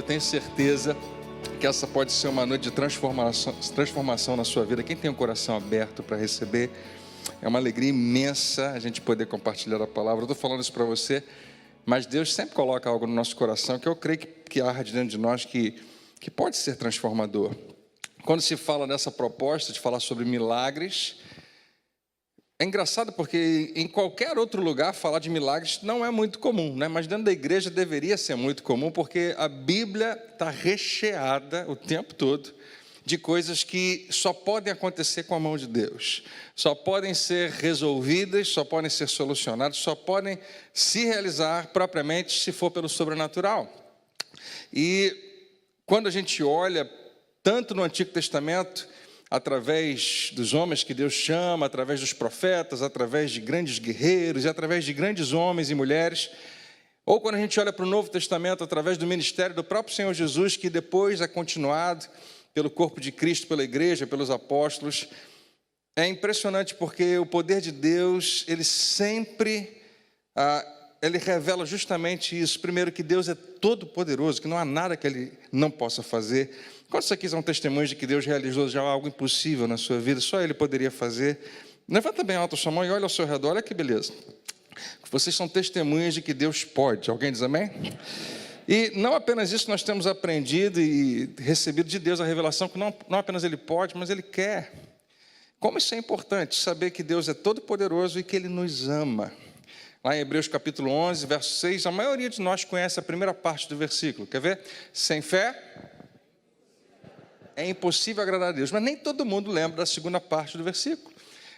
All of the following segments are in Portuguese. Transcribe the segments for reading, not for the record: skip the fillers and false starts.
eu tenho certeza que essa pode ser uma noite de transformação na sua vida. Quem tem o coração aberto para receber, é uma alegria imensa a gente poder compartilhar a palavra. Eu estou falando isso para você, mas Deus sempre coloca algo no nosso coração que eu creio que arde dentro de nós que pode ser transformador. Quando se fala nessa proposta de falar sobre milagres, é engraçado porque em qualquer outro lugar falar de milagres não é muito comum, né? Mas dentro da igreja deveria ser muito comum, porque a Bíblia está recheada o tempo todo de coisas que só podem acontecer com a mão de Deus, só podem ser resolvidas, só podem ser solucionadas, só podem se realizar propriamente se for pelo sobrenatural. E quando a gente olha tanto no Antigo Testamento, através dos homens que Deus chama, através dos profetas, através de grandes guerreiros e através de grandes homens e mulheres, ou quando a gente olha para o Novo Testamento, através do ministério do próprio Senhor Jesus, que depois é continuado pelo corpo de Cristo, pela igreja, pelos apóstolos, é impressionante porque o poder de Deus, ele sempre ele revela justamente isso. Primeiro, que Deus é todo poderoso, que não há nada que Ele não possa fazer. Quantos aqui são testemunhos de que Deus realizou já algo impossível na sua vida? Só Ele poderia fazer. Levanta bem alto a sua mão e olha ao seu redor, olha que beleza. Vocês são testemunhas de que Deus pode. Alguém diz amém? E não apenas isso, nós temos aprendido e recebido de Deus a revelação que não apenas Ele pode, mas Ele quer. Como isso é importante, saber que Deus é todo poderoso e que Ele nos ama. Lá em Hebreus capítulo 11, verso 6, a maioria de nós conhece a primeira parte do versículo. Quer ver? Sem fé é impossível agradar a Deus. Mas nem todo mundo lembra da segunda parte do versículo,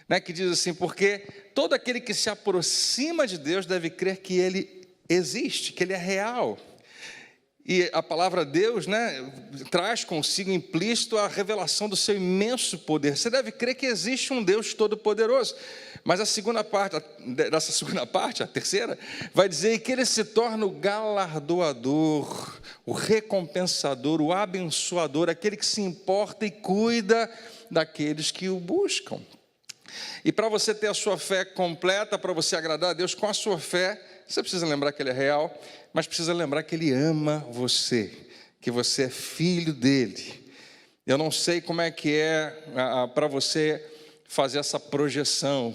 né? Que diz assim: porque todo aquele que se aproxima de Deus deve crer que Ele existe, que Ele é real. E a palavra Deus, né, traz consigo implícito a revelação do seu imenso poder. Você deve crer que existe um Deus todo-poderoso. Mas a segunda parte, dessa segunda parte, a terceira, vai dizer que Ele se torna o galardoador, o recompensador, o abençoador, aquele que se importa e cuida daqueles que o buscam. E para você ter a sua fé completa, para você agradar a Deus com a sua fé, você precisa lembrar que Ele é real, mas precisa lembrar que Ele ama você, que você é filho dEle. Eu não sei como é que é para você fazer essa projeção.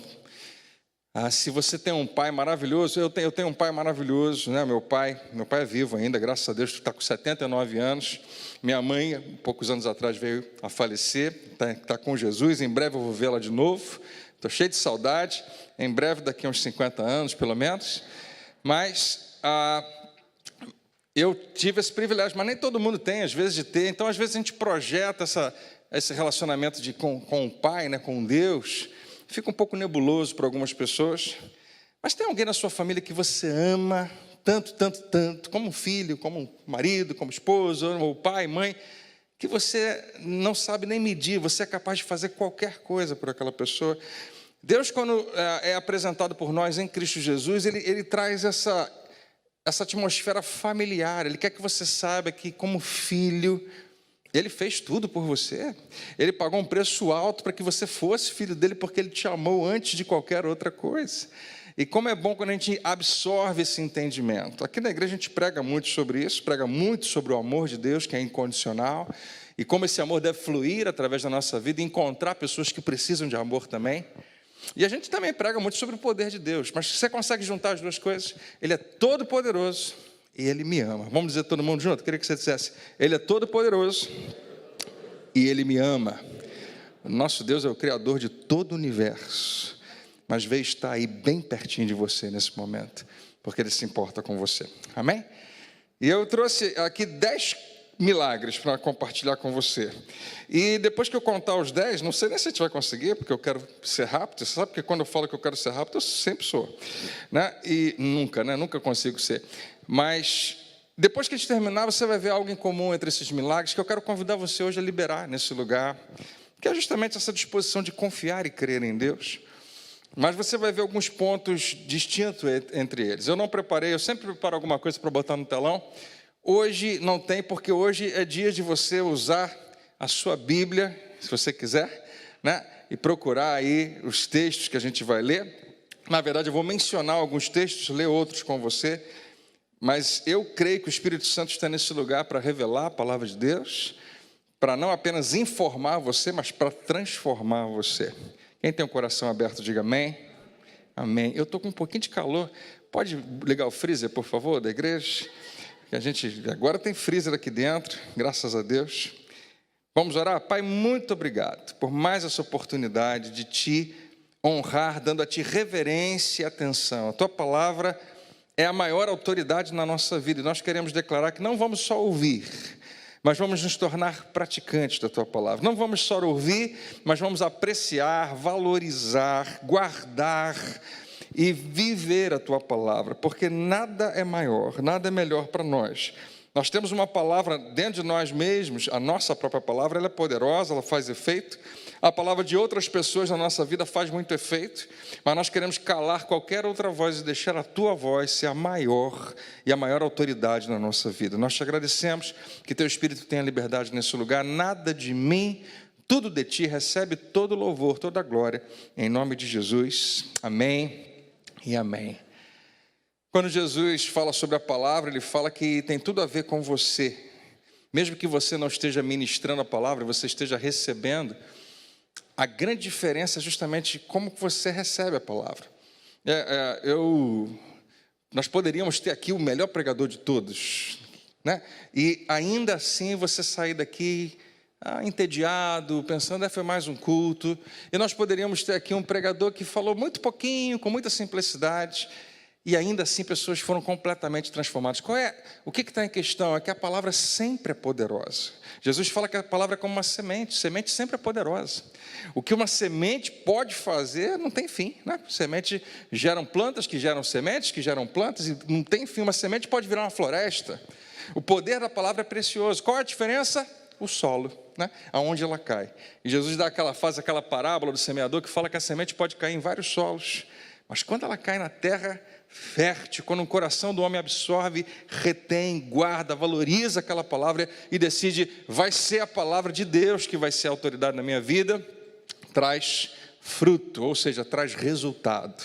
Se você tem um pai maravilhoso, eu tenho um pai maravilhoso, né? Meu pai é vivo ainda, graças a Deus, está com 79 anos. Minha mãe, poucos anos atrás, veio a falecer, está com Jesus, em breve eu vou vê-la de novo. Estou cheio de saudade, em breve, daqui a uns 50 anos, pelo menos. Mas eu tive esse privilégio, mas nem todo mundo tem, às vezes, de ter. Então, às vezes, a gente projeta esse relacionamento com o Pai, né, com Deus. Fica um pouco nebuloso para algumas pessoas. Mas tem alguém na sua família que você ama tanto, tanto, tanto, como um filho, como um marido, como esposo, ou pai, mãe, que você não sabe nem medir, você é capaz de fazer qualquer coisa por aquela pessoa. Deus, quando é apresentado por nós em Cristo Jesus, Ele traz essa atmosfera familiar. Ele quer que você saiba que, como filho, Ele fez tudo por você. Ele pagou um preço alto para que você fosse filho dEle, porque Ele te amou antes de qualquer outra coisa. E como é bom quando a gente absorve esse entendimento. Aqui na igreja a gente prega muito sobre isso, prega muito sobre o amor de Deus, que é incondicional, e como esse amor deve fluir através da nossa vida e encontrar pessoas que precisam de amor também. E a gente também prega muito sobre o poder de Deus, mas você consegue juntar as duas coisas? Ele é todo poderoso e Ele me ama. Vamos dizer todo mundo junto? Eu queria que você dissesse: Ele é todo poderoso e Ele me ama. O nosso Deus é o Criador de todo o universo, mas veio estar aí bem pertinho de você nesse momento, porque Ele se importa com você. Amém? E eu trouxe aqui 10 milagres para compartilhar com você. E depois que eu contar os 10, não sei nem se a gente vai conseguir, porque eu quero ser rápido. Você sabe que quando eu falo que eu quero ser rápido, eu sempre sou, né? E nunca consigo ser. Mas depois que a gente terminar, você vai ver algo em comum entre esses milagres que eu quero convidar você hoje a liberar nesse lugar, que é justamente essa disposição de confiar e crer em Deus. Mas você vai ver alguns pontos distintos entre eles. Eu não preparei, eu sempre preparo alguma coisa para botar no telão. Hoje não tem, porque hoje é dia de você usar a sua Bíblia, se você quiser, né? E procurar aí os textos que a gente vai ler. Na verdade, eu vou mencionar alguns textos, ler outros com você. Mas eu creio que o Espírito Santo está nesse lugar para revelar a palavra de Deus, para não apenas informar você, mas para transformar você. Quem tem o coração aberto, diga amém. Amém. Eu estou com um pouquinho de calor. Pode ligar o freezer, por favor, da igreja? A gente agora tem freezer aqui dentro, graças a Deus. Vamos orar? Pai, muito obrigado por mais essa oportunidade de te honrar, dando a ti reverência e atenção. A tua palavra é a maior autoridade na nossa vida, e nós queremos declarar que não vamos só ouvir, mas vamos nos tornar praticantes da tua palavra. Não vamos só ouvir, mas vamos apreciar, valorizar, guardar e viver a tua palavra, porque nada é maior, nada é melhor para nós. Nós temos uma palavra dentro de nós mesmos, a nossa própria palavra, ela é poderosa, ela faz efeito. A palavra de outras pessoas na nossa vida faz muito efeito, mas nós queremos calar qualquer outra voz e deixar a tua voz ser a maior e a maior autoridade na nossa vida. Nós te agradecemos que teu Espírito tenha liberdade nesse lugar. Nada de mim, tudo de ti, recebe todo louvor, toda glória, em nome de Jesus. Amém e amém. Quando Jesus fala sobre a palavra, ele fala que tem tudo a ver com você. Mesmo que você não esteja ministrando a palavra, você esteja recebendo, a grande diferença é justamente como você recebe a palavra. Nós poderíamos ter aqui o melhor pregador de todos, né? E ainda assim você sair daqui entediado, pensando, foi mais um culto. E nós poderíamos ter aqui um pregador que falou muito pouquinho, com muita simplicidade, e ainda assim pessoas foram completamente transformadas. O que está em questão? É que a palavra sempre é poderosa. Jesus fala que a palavra é como uma semente sempre é poderosa. O que uma semente pode fazer não tem fim, né? Semente geram plantas, que geram sementes, que geram plantas, e não tem fim. Uma semente pode virar uma floresta. O poder da palavra é precioso. Qual é a diferença? O solo, né? Aonde ela cai. E Jesus faz aquela parábola do semeador que fala que a semente pode cair em vários solos, mas quando ela cai na terra fértil, quando o coração do homem absorve, retém, guarda, valoriza aquela palavra e decide, vai ser a palavra de Deus que vai ser a autoridade na minha vida, traz fruto, ou seja, traz resultado.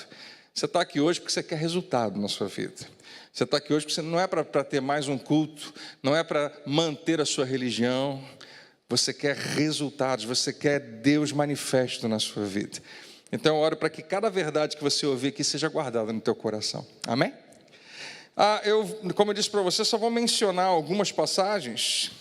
Você está aqui hoje porque você quer resultado na sua vida. Você está aqui hoje porque não é para ter mais um culto, não é para manter a sua religião, você quer resultados, você quer Deus manifesto na sua vida. Então eu oro para que cada verdade que você ouvir aqui seja guardada no teu coração. Amém? Como eu disse para você, só vou mencionar algumas passagens.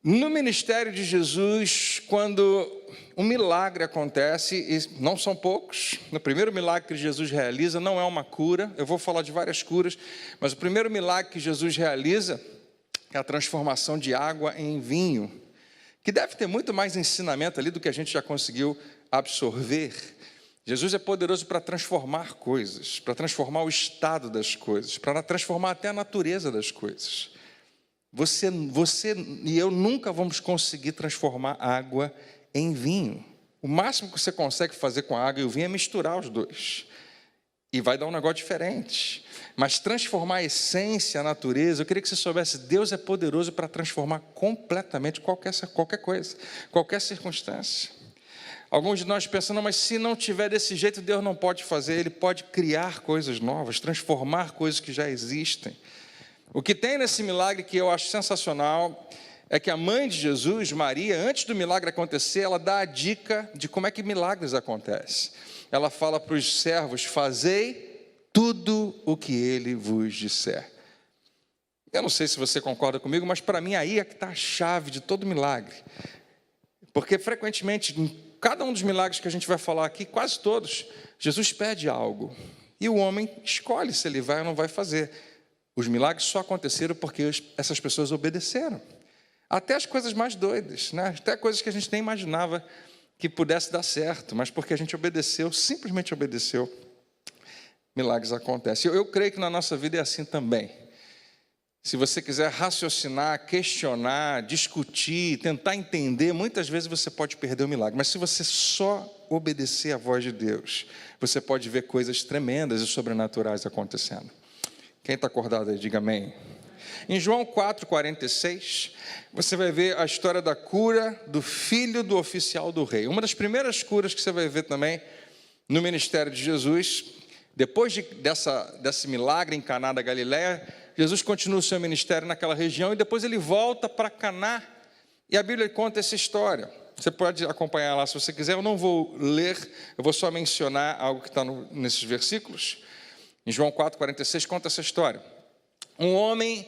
No ministério de Jesus, quando um milagre acontece, e não são poucos, o primeiro milagre que Jesus realiza não é uma cura, eu vou falar de várias curas, mas o primeiro milagre que Jesus realiza é a transformação de água em vinho, que deve ter muito mais ensinamento ali do que a gente já conseguiu absorver. Jesus é poderoso para transformar coisas, para transformar o estado das coisas, para transformar até a natureza das coisas. Você e eu nunca vamos conseguir transformar água em vinho. O máximo que você consegue fazer com a água e o vinho é misturar os dois. E vai dar um negócio diferente. Mas transformar a essência, a natureza, eu queria que você soubesse, Deus é poderoso para transformar completamente qualquer coisa, qualquer circunstância. Alguns de nós pensam, não, mas se não tiver desse jeito, Deus não pode fazer. Ele pode criar coisas novas, transformar coisas que já existem. O que tem nesse milagre que eu acho sensacional é que a mãe de Jesus, Maria, antes do milagre acontecer, ela dá a dica de como é que milagres acontecem. Ela fala para os servos, fazei tudo o que ele vos disser. Eu não sei se você concorda comigo, mas para mim aí é que está a chave de todo milagre. Porque frequentemente, em cada um dos milagres que a gente vai falar aqui, quase todos, Jesus pede algo. E o homem escolhe se ele vai ou não vai fazer. Os milagres só aconteceram porque essas pessoas obedeceram. Até as coisas mais doidas, né? Até coisas que a gente nem imaginava que pudesse dar certo, mas porque a gente obedeceu, simplesmente obedeceu, milagres acontecem. Eu creio que na nossa vida é assim também. Se você quiser raciocinar, questionar, discutir, tentar entender, muitas vezes você pode perder o milagre. Mas se você só obedecer à voz de Deus, você pode ver coisas tremendas e sobrenaturais acontecendo. Quem está acordado aí, diga amém. Em João 4,46, você vai ver a história da cura do filho do oficial do rei. Uma das primeiras curas que você vai ver também no ministério de Jesus. Depois desse milagre em Caná da Galileia, Jesus continua o seu ministério naquela região e depois ele volta para Caná. E a Bíblia conta essa história. Você pode acompanhar lá se você quiser. Eu não vou ler, eu vou só mencionar algo que está nesses versículos. Em João 4,46 conta essa história. Um homem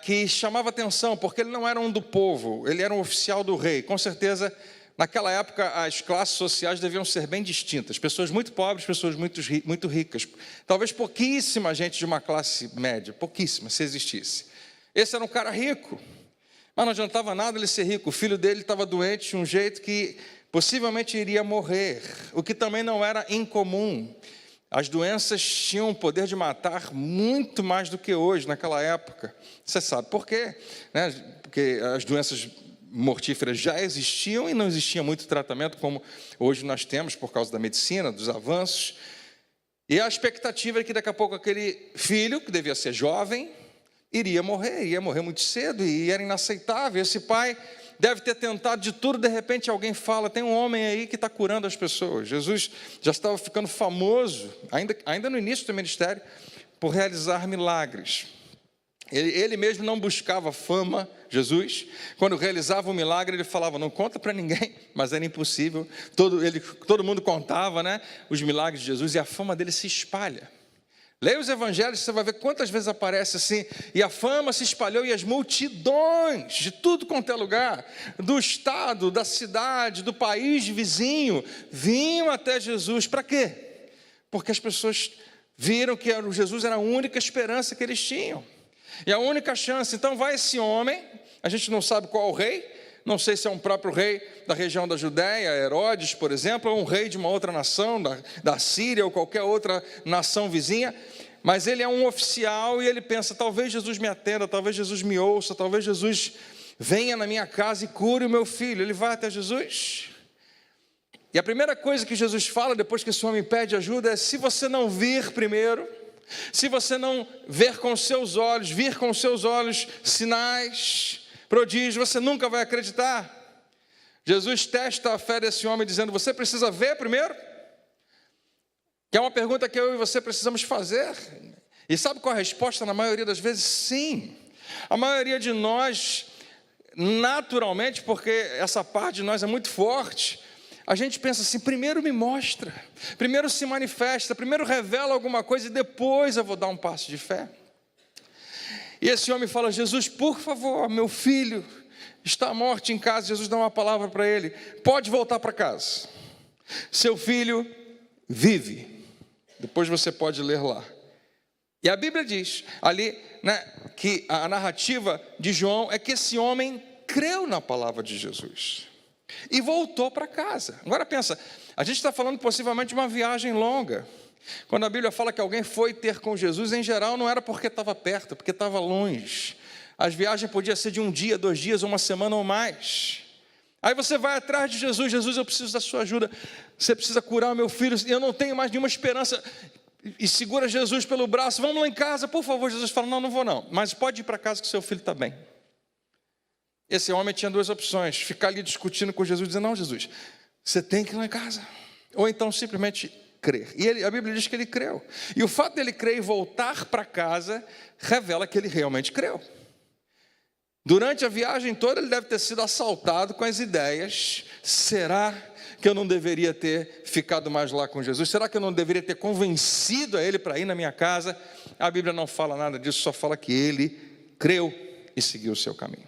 que chamava atenção, porque ele não era um do povo, ele era um oficial do rei. Com certeza, naquela época, as classes sociais deviam ser bem distintas. Pessoas muito pobres, pessoas muito ricas. Talvez pouquíssima gente de uma classe média, pouquíssima, se existisse. Esse era um cara rico, mas não adiantava nada ele ser rico. O filho dele estava doente de um jeito que possivelmente iria morrer, o que também não era incomum. As doenças tinham o poder de matar muito mais do que hoje, naquela época. Você sabe por quê? Né? Porque as doenças mortíferas já existiam e não existia muito tratamento como hoje nós temos por causa da medicina, dos avanços. E a expectativa é que daqui a pouco aquele filho, que devia ser jovem, ia morrer muito cedo e era inaceitável. Esse pai deve ter tentado de tudo, de repente alguém fala, tem um homem aí que está curando as pessoas. Jesus já estava ficando famoso, ainda no início do ministério, por realizar milagres. Ele mesmo não buscava fama, Jesus. Quando realizava um milagre, ele falava, não conta para ninguém, mas era impossível. Todo mundo contava, né, os milagres de Jesus e a fama dele se espalha. Leia os evangelhos, você vai ver quantas vezes aparece assim, e a fama se espalhou e as multidões de tudo quanto é lugar, do estado, da cidade, do país vizinho, vinham até Jesus. Para quê? Porque as pessoas viram que Jesus era a única esperança que eles tinham. E a única chance, então vai esse homem, a gente não sabe qual é o rei, não sei se é um próprio rei da região da Judéia, Herodes, por exemplo, ou um rei de uma outra nação, da Síria ou qualquer outra nação vizinha, mas ele é um oficial e ele pensa, talvez Jesus me atenda, talvez Jesus me ouça, talvez Jesus venha na minha casa e cure o meu filho. Ele vai até Jesus. E a primeira coisa que Jesus fala, depois que esse homem pede ajuda, é, se você não vir primeiro, se você não vir com seus olhos sinais, prodígios, você nunca vai acreditar. Jesus testa a fé desse homem dizendo, você precisa ver primeiro? Que é uma pergunta que eu e você precisamos fazer. E sabe qual é a resposta? Na maioria das vezes, sim. A maioria de nós, naturalmente, porque essa parte de nós é muito forte, a gente pensa assim, primeiro me mostra, primeiro se manifesta, primeiro revela alguma coisa e depois eu vou dar um passo de fé. E esse homem fala, Jesus, por favor, meu filho está morto em casa. Jesus dá uma palavra para ele, pode voltar para casa, seu filho vive. Depois você pode ler lá. E a Bíblia diz ali, né, que a narrativa de João é que esse homem creu na palavra de Jesus e voltou para casa. Agora pensa, a gente está falando possivelmente de uma viagem longa. Quando a Bíblia fala que alguém foi ter com Jesus, em geral não era porque estava perto, porque estava longe. As viagens podiam ser de um dia, 2 dias, uma semana ou mais. Aí você vai atrás de Jesus, Jesus, eu preciso da sua ajuda, você precisa curar o meu filho, eu não tenho mais nenhuma esperança. E segura Jesus pelo braço, vamos lá em casa, por favor. Jesus fala, não vou não, mas pode ir para casa que seu filho está bem. Esse homem tinha 2 opções, ficar ali discutindo com Jesus, dizer, não Jesus, você tem que ir lá em casa. Ou então simplesmente crer. E a Bíblia diz que ele creu. E o fato dele crer e voltar para casa revela que ele realmente creu. Durante a viagem toda ele deve ter sido assaltado com as ideias, será que eu não deveria ter ficado mais lá com Jesus? Será que eu não deveria ter convencido a ele para ir na minha casa? A Bíblia não fala nada disso, só fala que ele creu e seguiu o seu caminho.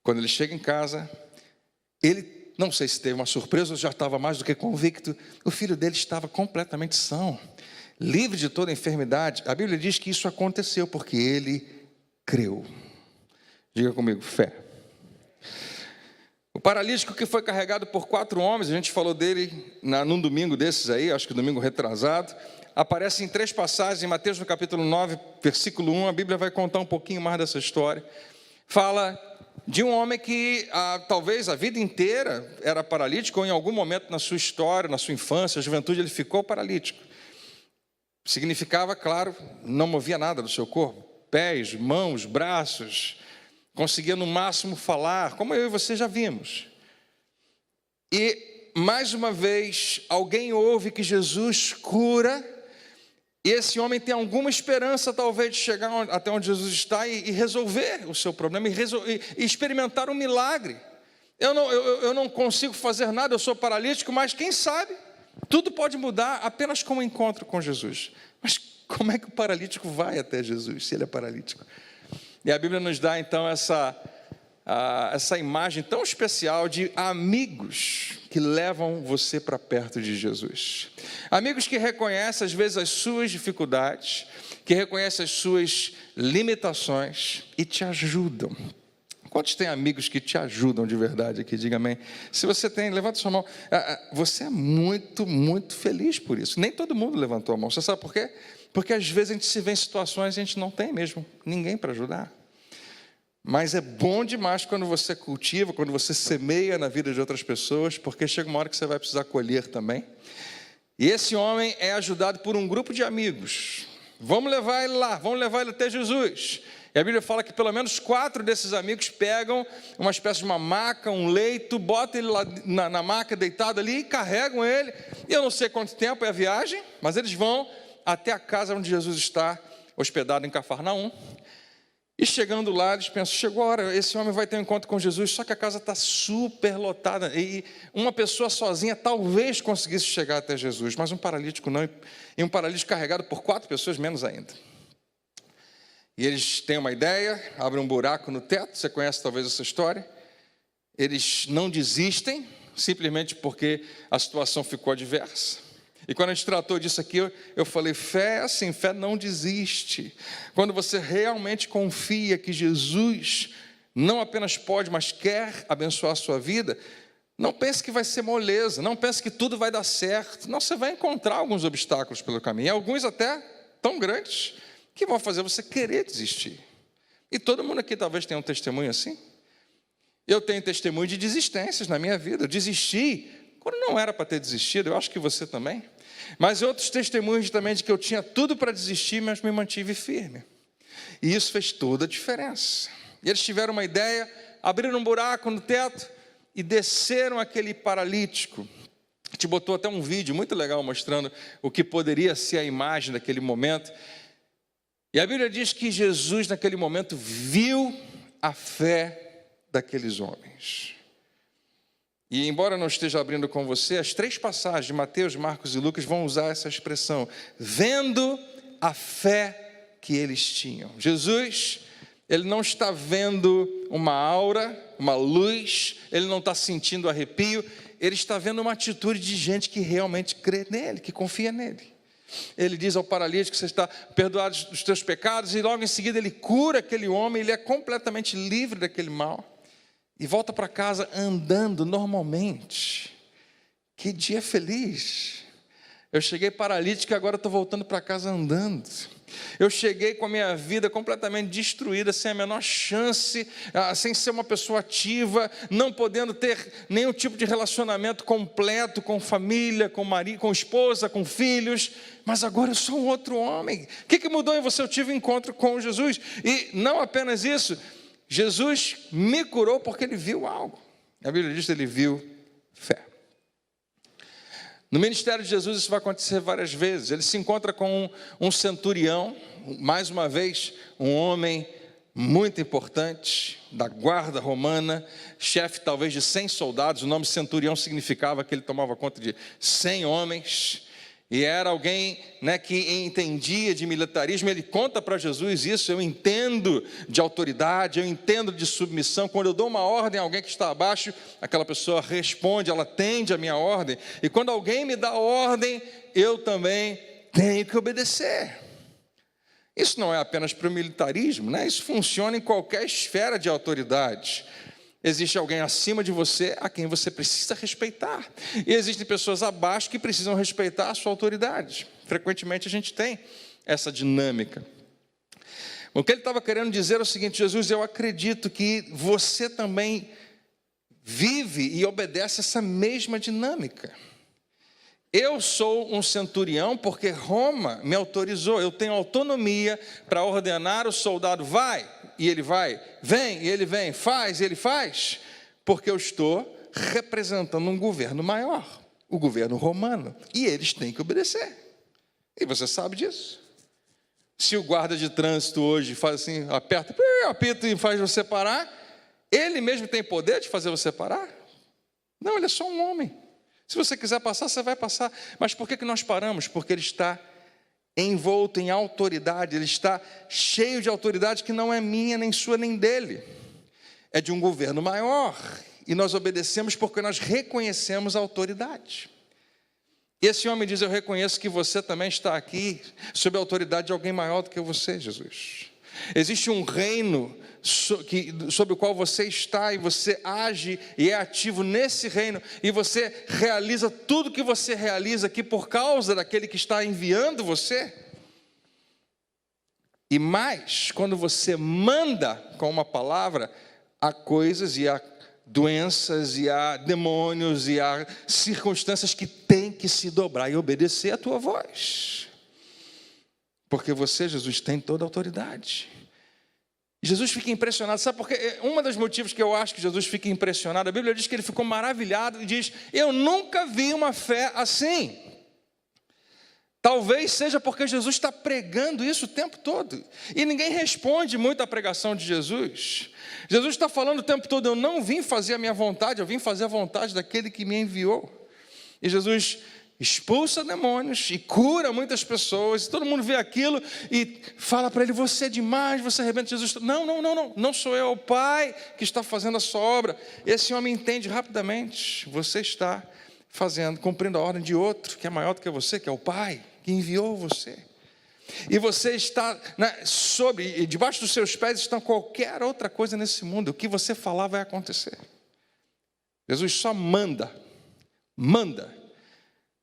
Quando ele chega em casa, ele, não sei se teve uma surpresa, ou já estava mais do que convicto, o filho dele estava completamente são, livre de toda enfermidade. A Bíblia diz que isso aconteceu porque ele creu. Diga comigo, fé. O paralítico que foi carregado por 4 homens, a gente falou dele num domingo desses aí, acho que domingo retrasado, aparece em 3 passagens, em Mateus no capítulo 9, versículo 1, a Bíblia vai contar um pouquinho mais dessa história. Fala de um homem que talvez a vida inteira era paralítico, ou em algum momento na sua história, na sua infância, juventude, ele ficou paralítico. Significava, claro, não movia nada do seu corpo, pés, mãos, braços, conseguia no máximo falar, como eu e você já vimos. E mais uma vez, alguém ouve que Jesus cura, e esse homem tem alguma esperança, talvez, de chegar até onde Jesus está e resolver o seu problema, e experimentar um milagre. Eu não consigo fazer nada, eu sou paralítico, mas quem sabe, tudo pode mudar apenas com um encontro com Jesus. Mas como é que o paralítico vai até Jesus, se ele é paralítico? E a Bíblia nos dá, então, essa imagem tão especial de amigos que levam você para perto de Jesus. Amigos que reconhecem, às vezes, as suas dificuldades, que reconhecem as suas limitações e te ajudam. Quantos tem amigos que te ajudam de verdade aqui? Diga amém. Se você tem, levanta sua mão. Você é muito, muito feliz por isso. Nem todo mundo levantou a mão. Você sabe por quê? Porque às vezes a gente se vê em situações e a gente não tem mesmo ninguém para ajudar. Mas é bom demais quando você cultiva, quando você semeia na vida de outras pessoas, porque chega uma hora que você vai precisar colher também. E esse homem é ajudado por um grupo de amigos. Vamos levar ele lá, vamos levar ele até Jesus. E a Bíblia fala que pelo menos 4 desses amigos pegam uma espécie de uma maca, um leito, botam ele lá na maca, deitado ali, e carregam ele. E eu não sei quanto tempo é a viagem, mas eles vão até a casa onde Jesus está, hospedado em Cafarnaum. E chegando lá, eles pensam, chegou a hora, esse homem vai ter um encontro com Jesus, só que a casa está super lotada, e uma pessoa sozinha talvez conseguisse chegar até Jesus, mas um paralítico não, e um paralítico carregado por 4 pessoas menos ainda. E eles têm uma ideia, abrem um buraco no teto, você conhece talvez essa história, eles não desistem, simplesmente porque a situação ficou adversa. E quando a gente tratou disso aqui, eu falei, fé é assim, fé não desiste. Quando você realmente confia que Jesus não apenas pode, mas quer abençoar a sua vida, não pense que vai ser moleza, não pense que tudo vai dar certo. Não, você vai encontrar alguns obstáculos pelo caminho, alguns até tão grandes, que vão fazer você querer desistir. E todo mundo aqui talvez tenha um testemunho assim. Eu tenho testemunho de desistências na minha vida. Eu desisti quando não era para ter desistido, eu acho que você também. Mas outros testemunhos também de que eu tinha tudo para desistir, mas me mantive firme. E isso fez toda a diferença. E eles tiveram uma ideia, abriram um buraco no teto e desceram aquele paralítico. A gente botou até um vídeo muito legal mostrando o que poderia ser a imagem daquele momento. E a Bíblia diz que Jesus, naquele momento, viu a fé daqueles homens. E embora eu não esteja abrindo com você, as 3 passagens de Mateus, Marcos e Lucas vão usar essa expressão, vendo a fé que eles tinham. Jesus, ele não está vendo uma aura, uma luz, ele não está sentindo arrepio, ele está vendo uma atitude de gente que realmente crê nele, que confia nele. Ele diz ao paralítico, você está perdoado dos teus pecados, e logo em seguida ele cura aquele homem, ele é completamente livre daquele mal. E volta para casa andando normalmente. Que dia feliz. Eu cheguei paralítico e agora estou voltando para casa andando. Eu cheguei com a minha vida completamente destruída, sem a menor chance, sem ser uma pessoa ativa, não podendo ter nenhum tipo de relacionamento completo com família, com marido, com esposa, com filhos. Mas agora eu sou um outro homem. O que mudou em você? Eu tive um encontro com Jesus. E não apenas isso, Jesus me curou porque ele viu algo. A Bíblia diz que ele viu fé. No ministério de Jesus isso vai acontecer várias vezes. Ele se encontra com um centurião, mais uma vez, um homem muito importante, da guarda romana, chefe talvez de 100 soldados. O nome centurião significava que ele tomava conta de 100 homens. E era alguém, que entendia de militarismo. Ele conta para Jesus isso, eu entendo de autoridade, eu entendo de submissão. Quando eu dou uma ordem a alguém que está abaixo, aquela pessoa responde, ela atende a minha ordem. E quando alguém me dá ordem, eu também tenho que obedecer. Isso não é apenas para o militarismo, isso funciona em qualquer esfera de autoridade. Existe alguém acima de você a quem você precisa respeitar. E existem pessoas abaixo que precisam respeitar a sua autoridade. Frequentemente a gente tem essa dinâmica. O que ele estava querendo dizer é o seguinte: Jesus, eu acredito que você também vive e obedece essa mesma dinâmica. Eu sou um centurião porque Roma me autorizou, eu tenho autonomia para ordenar o soldado, vai, e ele vai, vem, e ele vem, faz, e ele faz, porque eu estou representando um governo maior, o governo romano, e eles têm que obedecer. E você sabe disso. Se o guarda de trânsito hoje faz assim, aperta, apita e faz você parar, ele mesmo tem poder de fazer você parar? Não, ele é só um homem. Se você quiser passar, você vai passar. Mas por que nós paramos? Porque ele está envolto em autoridade, ele está cheio de autoridade que não é minha, nem sua, nem dele. É de um governo maior. E nós obedecemos porque nós reconhecemos a autoridade. E esse homem diz, eu reconheço que você também está aqui sob a autoridade de alguém maior do que você, Jesus. Existe um reino sobre o qual você está e você age e é ativo nesse reino e você realiza tudo que você realiza aqui por causa daquele que está enviando você. E mais, quando você manda com uma palavra, há coisas e há doenças e há demônios e há circunstâncias que têm que se dobrar e obedecer à tua voz. Porque você, Jesus, tem toda a autoridade. Jesus fica impressionado, sabe por quê? Um dos motivos que eu acho que Jesus fica impressionado, a Bíblia diz que ele ficou maravilhado e diz, eu nunca vi uma fé assim. Talvez seja porque Jesus está pregando isso o tempo todo. E ninguém responde muito à pregação de Jesus. Jesus está falando o tempo todo, eu não vim fazer a minha vontade, eu vim fazer a vontade daquele que me enviou. E Jesus expulsa demônios e cura muitas pessoas. E todo mundo vê aquilo e fala para ele, você é demais, você arrebenta. Jesus, não sou eu, é o Pai que está fazendo a sua obra. Esse homem entende rapidamente, você está cumprindo a ordem de outro, que é maior do que você, que é o Pai, que enviou você. E você está e debaixo dos seus pés está qualquer outra coisa nesse mundo. O que você falar vai acontecer. Jesus só manda.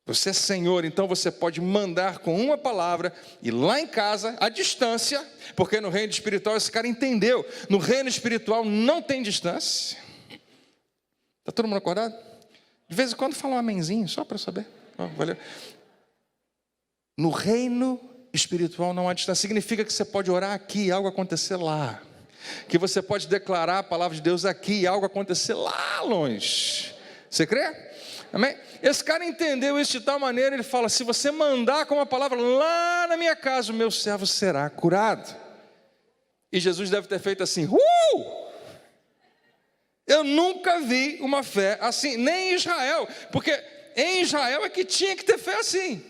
Você é Senhor, então você pode mandar com uma palavra e lá em casa, à distância, porque no reino espiritual esse cara entendeu. No reino espiritual não tem distância. Está todo mundo acordado? De vez em quando fala um amenzinho, só para saber. Valeu. No reino espiritual não há distância. Significa que você pode orar aqui e algo acontecer lá. Que você pode declarar a palavra de Deus aqui e algo acontecer lá longe. Você crê? Amém? Esse cara entendeu isso de tal maneira, ele fala, se você mandar com uma palavra lá na minha casa, o meu servo será curado. E Jesus deve ter feito assim, eu nunca vi uma fé assim, nem em Israel, porque em Israel é que tinha que ter fé assim.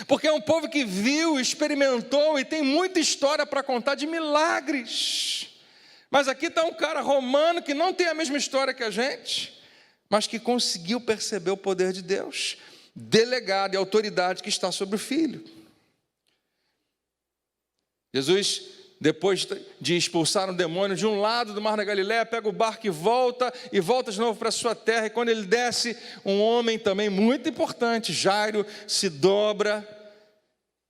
Porque é um povo que viu, experimentou e tem muita história para contar de milagres. Mas aqui está um cara romano que não tem a mesma história que a gente, mas que conseguiu perceber o poder de Deus, delegado e autoridade que está sobre o Filho. Jesus, depois de expulsar um demônio de um lado do mar da Galileia, pega o barco e volta de novo para a sua terra, e quando ele desce, um homem também muito importante, Jairo, se dobra,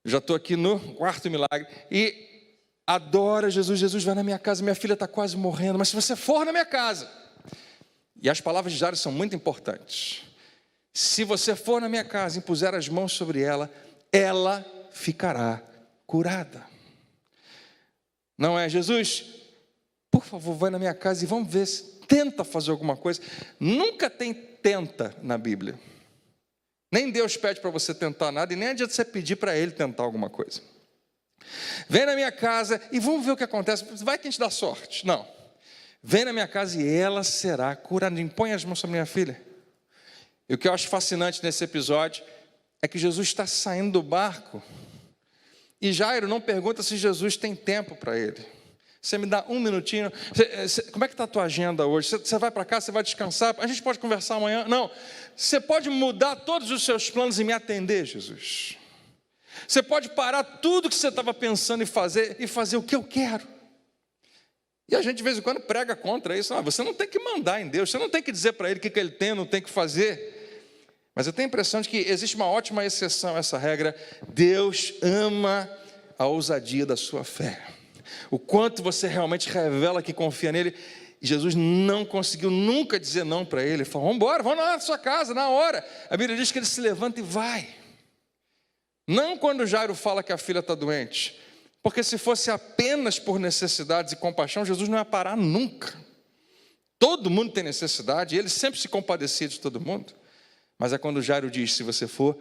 já estou aqui no quarto milagre, e adora Jesus. Jesus, vai na minha casa, minha filha está quase morrendo, mas se você for na minha casa, e as palavras de Jairo são muito importantes, se você for na minha casa e impuser as mãos sobre ela, ela ficará curada. Não é, Jesus, por favor, vai na minha casa e vamos ver se tenta fazer alguma coisa. Nunca tem tenta na Bíblia. Nem Deus pede para você tentar nada e nem adianta você pedir para Ele tentar alguma coisa. Vem na minha casa e vamos ver o que acontece. Vai que a gente dá sorte. Não. Vem na minha casa e ela será curada. Impõe as mãos sobre minha filha. E o que eu acho fascinante nesse episódio é que Jesus está saindo do barco. E Jairo não pergunta se Jesus tem tempo para ele. Você me dá um minutinho. Como é que está a tua agenda hoje? Você vai para cá, você vai descansar? A gente pode conversar amanhã? Não. Você pode mudar todos os seus planos e me atender, Jesus. Você pode parar tudo que você estava pensando em fazer e fazer o que eu quero. E a gente de vez em quando prega contra isso. Você não tem que mandar em Deus. Você não tem que dizer para Ele o que Ele tem, não tem que fazer. Mas eu tenho a impressão de que existe uma ótima exceção a essa regra. Deus ama a ousadia da sua fé. O quanto você realmente revela que confia nele. E Jesus não conseguiu nunca dizer não para ele. Ele falou, vamos embora, vamos lá na sua casa, na hora. A Bíblia diz que ele se levanta e vai. Não quando Jairo fala que a filha está doente. Porque se fosse apenas por necessidades e compaixão, Jesus não ia parar nunca. Todo mundo tem necessidade, ele sempre se compadecia de todo mundo. Mas é quando Jairo diz, se você for,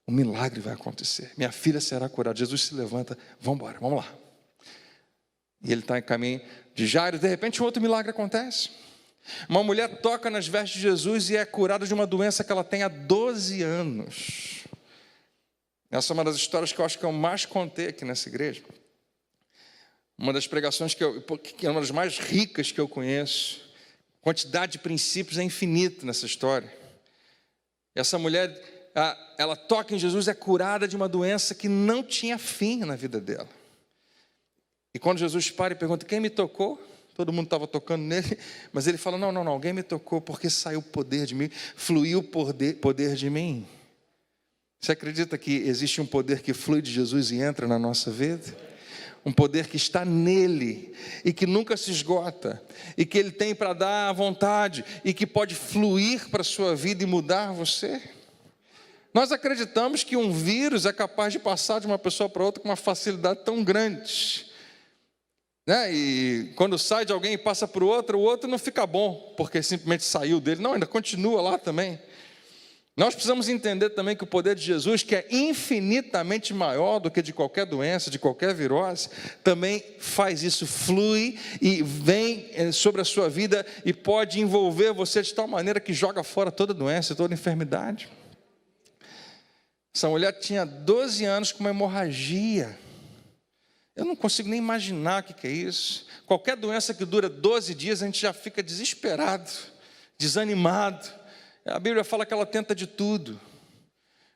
um milagre vai acontecer. Minha filha será curada. Jesus se levanta, vamos embora, vamos lá. E ele está em caminho de Jairo, de repente um outro milagre acontece. Uma mulher toca nas vestes de Jesus e é curada de uma doença que ela tem há 12 anos. Essa é uma das histórias que eu acho que eu mais contei aqui nessa igreja. Uma das pregações que é uma das mais ricas que eu conheço. A quantidade de princípios é infinita nessa história. Essa mulher, ela toca em Jesus, é curada de uma doença que não tinha fim na vida dela. E quando Jesus para e pergunta, quem me tocou? Todo mundo estava tocando nele, mas ele fala, não, alguém me tocou porque saiu o poder de mim, fluiu o poder de mim. Você acredita que existe um poder que flui de Jesus e entra na nossa vida? Um poder que está nele e que nunca se esgota e que ele tem para dar à vontade e que pode fluir para a sua vida e mudar você. Nós acreditamos que um vírus é capaz de passar de uma pessoa para outra com uma facilidade tão grande, né? E quando sai de alguém e passa para o outro não fica bom porque simplesmente saiu dele, não, ainda continua lá também. Nós precisamos entender também que o poder de Jesus, que é infinitamente maior do que de qualquer doença, de qualquer virose, também faz isso, flui e vem sobre a sua vida e pode envolver você de tal maneira que joga fora toda doença, toda enfermidade. Essa mulher tinha 12 anos com uma hemorragia. Eu não consigo nem imaginar o que é isso. Qualquer doença que dura 12 dias, a gente já fica desesperado, desanimado. A Bíblia fala que ela tenta de tudo.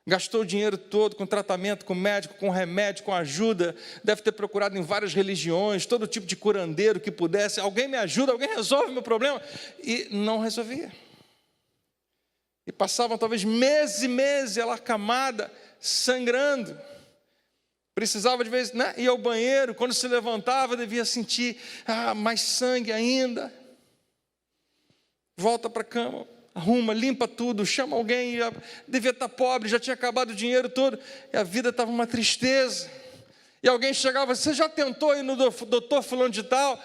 Gastou o dinheiro todo com tratamento, com médico, com remédio, com ajuda. Deve ter procurado em várias religiões, todo tipo de curandeiro que pudesse. Alguém me ajuda, alguém resolve meu problema. E não resolvia. E passavam talvez meses e meses, ela acamada, sangrando. Precisava de vez, né, ir ao banheiro. Quando se levantava, devia sentir mais sangue ainda. Volta para a cama. Arruma, limpa tudo, chama alguém, devia estar pobre, já tinha acabado o dinheiro todo, e a vida estava uma tristeza. E alguém chegava, você já tentou ir no doutor fulano de tal?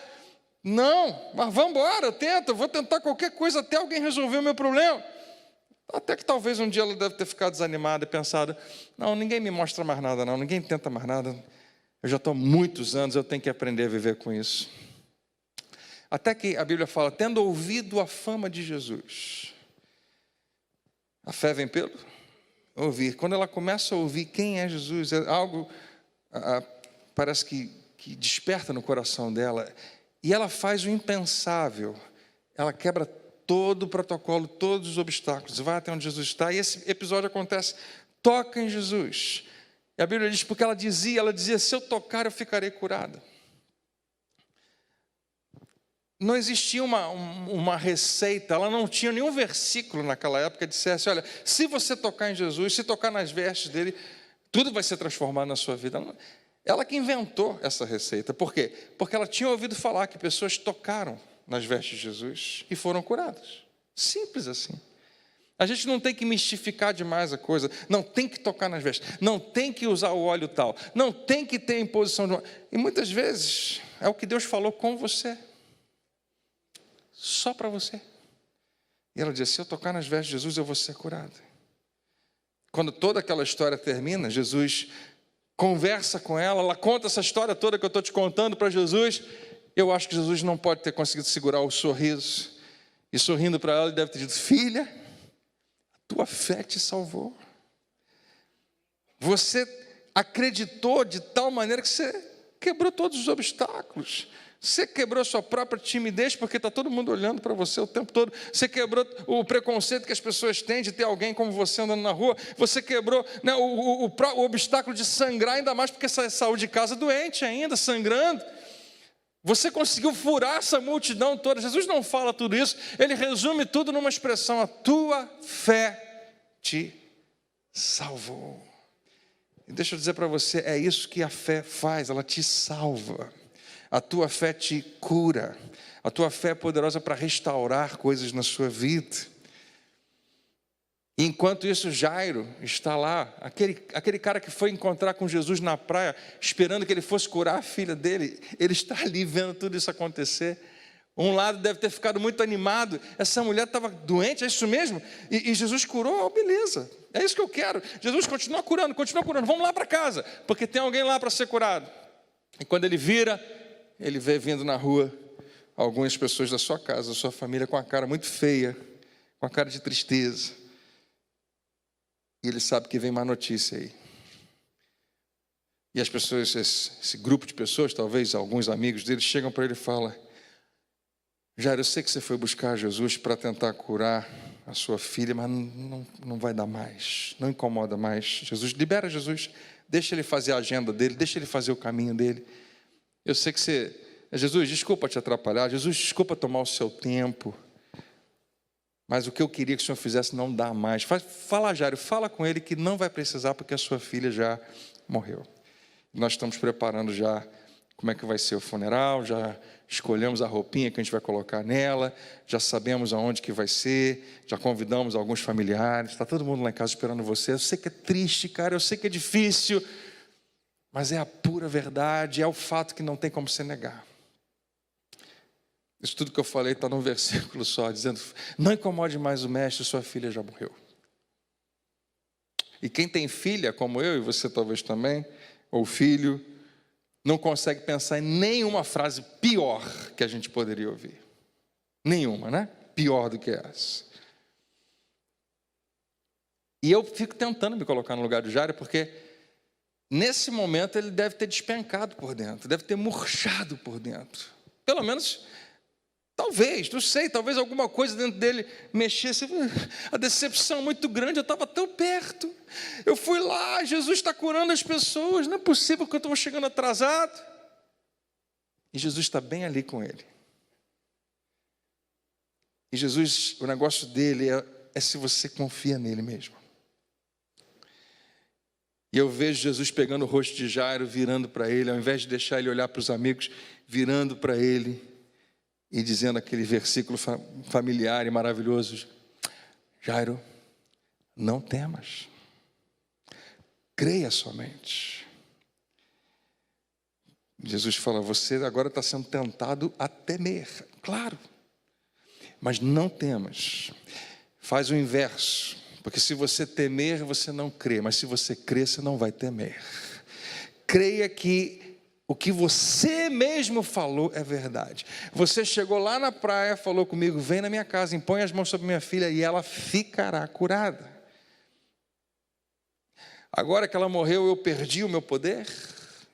Não, mas vamos embora, eu vou tentar qualquer coisa até alguém resolver o meu problema. Até que talvez um dia ela deve ter ficado desanimada e pensado, não, ninguém me mostra mais nada não, ninguém tenta mais nada, eu já estou há muitos anos, eu tenho que aprender a viver com isso. Até que a Bíblia fala, tendo ouvido a fama de Jesus. A fé vem pelo ouvir. Quando ela começa a ouvir quem é Jesus, é algo, parece que desperta no coração dela. E ela faz o impensável. Ela quebra todo o protocolo, todos os obstáculos. Vai até onde Jesus está. E esse episódio acontece. Toca em Jesus. E a Bíblia diz, porque ela dizia, se eu tocar eu ficarei curada. Não existia uma receita, ela não tinha nenhum versículo naquela época que dissesse, olha, se você tocar em Jesus, se tocar nas vestes dele, tudo vai ser transformado na sua vida. Ela que inventou essa receita. Por quê? Porque ela tinha ouvido falar que pessoas tocaram nas vestes de Jesus e foram curadas. Simples assim. A gente não tem que mistificar demais a coisa, não tem que tocar nas vestes, não tem que usar o óleo tal, não tem que ter imposição de... E muitas vezes é o que Deus falou com você. Só para você. E ela diz, se eu tocar nas vestes de Jesus, eu vou ser curada. Quando toda aquela história termina, Jesus conversa com ela, ela conta essa história toda que eu estou te contando para Jesus. Eu acho que Jesus não pode ter conseguido segurar o sorriso. E sorrindo para ela, ele deve ter dito, filha, a tua fé te salvou. Você acreditou de tal maneira que você quebrou todos os obstáculos. Você quebrou sua própria timidez, porque está todo mundo olhando para você o tempo todo. Você quebrou o preconceito que as pessoas têm de ter alguém como você andando na rua. Você quebrou, né, o obstáculo de sangrar, ainda mais porque você saiu de casa doente ainda, sangrando. Você conseguiu furar essa multidão toda. Jesus não fala tudo isso, ele resume tudo numa expressão, a tua fé te salvou. E deixa eu dizer para você, é isso que a fé faz, ela te salva. A tua fé te cura. A tua fé é poderosa para restaurar coisas na sua vida. E enquanto isso, Jairo está lá, aquele cara que foi encontrar com Jesus na praia, esperando que ele fosse curar a filha dele, ele está ali vendo tudo isso acontecer. Um lado deve ter ficado muito animado. Essa mulher estava doente, é isso mesmo? E Jesus curou, oh, beleza. É isso que eu quero. Jesus continua curando. Vamos lá para casa, porque tem alguém lá para ser curado. E quando ele vira, ele vê vindo na rua algumas pessoas da sua casa, da sua família, com a cara muito feia, com a cara de tristeza. E ele sabe que vem má notícia aí. E as pessoas, esse grupo de pessoas, talvez alguns amigos dele, chegam para ele e falam: Jairo, eu sei que você foi buscar Jesus para tentar curar a sua filha, mas não vai dar mais, não incomoda mais. Jesus, libera Jesus, deixa ele fazer a agenda dele, deixa ele fazer o caminho dele. Eu sei que você... Jesus, desculpa te atrapalhar, Jesus, desculpa tomar o seu tempo, mas o que eu queria que o senhor fizesse não dá mais. Fala, Jairo, fala com ele que não vai precisar, porque a sua filha já morreu. Nós estamos preparando já como é que vai ser o funeral, já escolhemos a roupinha que a gente vai colocar nela, já sabemos aonde que vai ser, já convidamos alguns familiares, está todo mundo lá em casa esperando você. Eu sei que é triste, cara, eu sei que é difícil, mas é a pura verdade, é o fato que não tem como se negar. Isso tudo que eu falei está num versículo só, dizendo: não incomode mais o mestre, sua filha já morreu. E quem tem filha, como eu e você talvez também, ou filho, não consegue pensar em nenhuma frase pior que a gente poderia ouvir. Nenhuma, né? Pior do que essa. E eu fico tentando me colocar no lugar do Jairo, porque nesse momento ele deve ter despencado por dentro, deve ter murchado por dentro. Pelo menos, talvez, não sei, talvez alguma coisa dentro dele mexesse. A decepção muito grande, eu estava tão perto. Eu fui lá, Jesus está curando as pessoas, não é possível que eu estou chegando atrasado. E Jesus está bem ali com ele. E Jesus, o negócio dele é se você confia nele mesmo. E eu vejo Jesus pegando o rosto de Jairo, virando para ele, ao invés de deixar ele olhar para os amigos, virando para ele e dizendo aquele versículo familiar e maravilhoso: Jairo, não temas, creia somente. Jesus fala: você agora está sendo tentado a temer, claro, mas não temas. Faz o inverso, porque se você temer, você não crê, mas se você crer, você não vai temer. Creia que o que você mesmo falou é verdade. Você chegou lá na praia, falou comigo: vem na minha casa, impõe as mãos sobre minha filha e ela ficará curada. Agora que ela morreu, eu perdi o meu poder?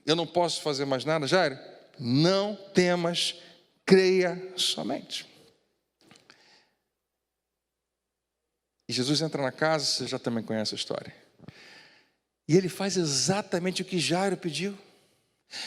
Eu não posso fazer mais nada? Jairo, não temas, creia somente. E Jesus entra na casa, você já também conhece a história. E ele faz exatamente o que Jairo pediu.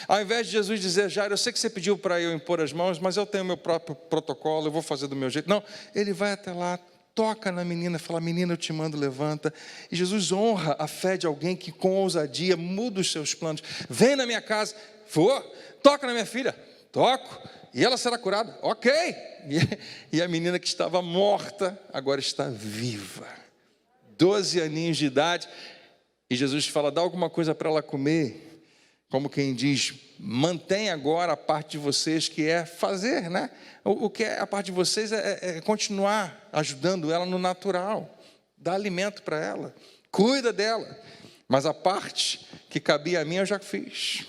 Ao invés de Jesus dizer: Jairo, eu sei que você pediu para eu impor as mãos, mas eu tenho meu próprio protocolo, eu vou fazer do meu jeito. Não, ele vai até lá, toca na menina, fala: menina, eu te mando, levanta. E Jesus honra a fé de alguém que com ousadia muda os seus planos. Vem na minha casa, vou, toca na minha filha, toco, e ela será curada, ok. E a menina que estava morta, agora está viva, 12 aninhos de idade. E Jesus fala: dá alguma coisa para ela comer. Como quem diz, mantém agora a parte de vocês que é fazer, né? O que é a parte de vocês é continuar ajudando ela no natural. Dá alimento para ela, cuida dela. Mas a parte que cabia a mim eu já fiz.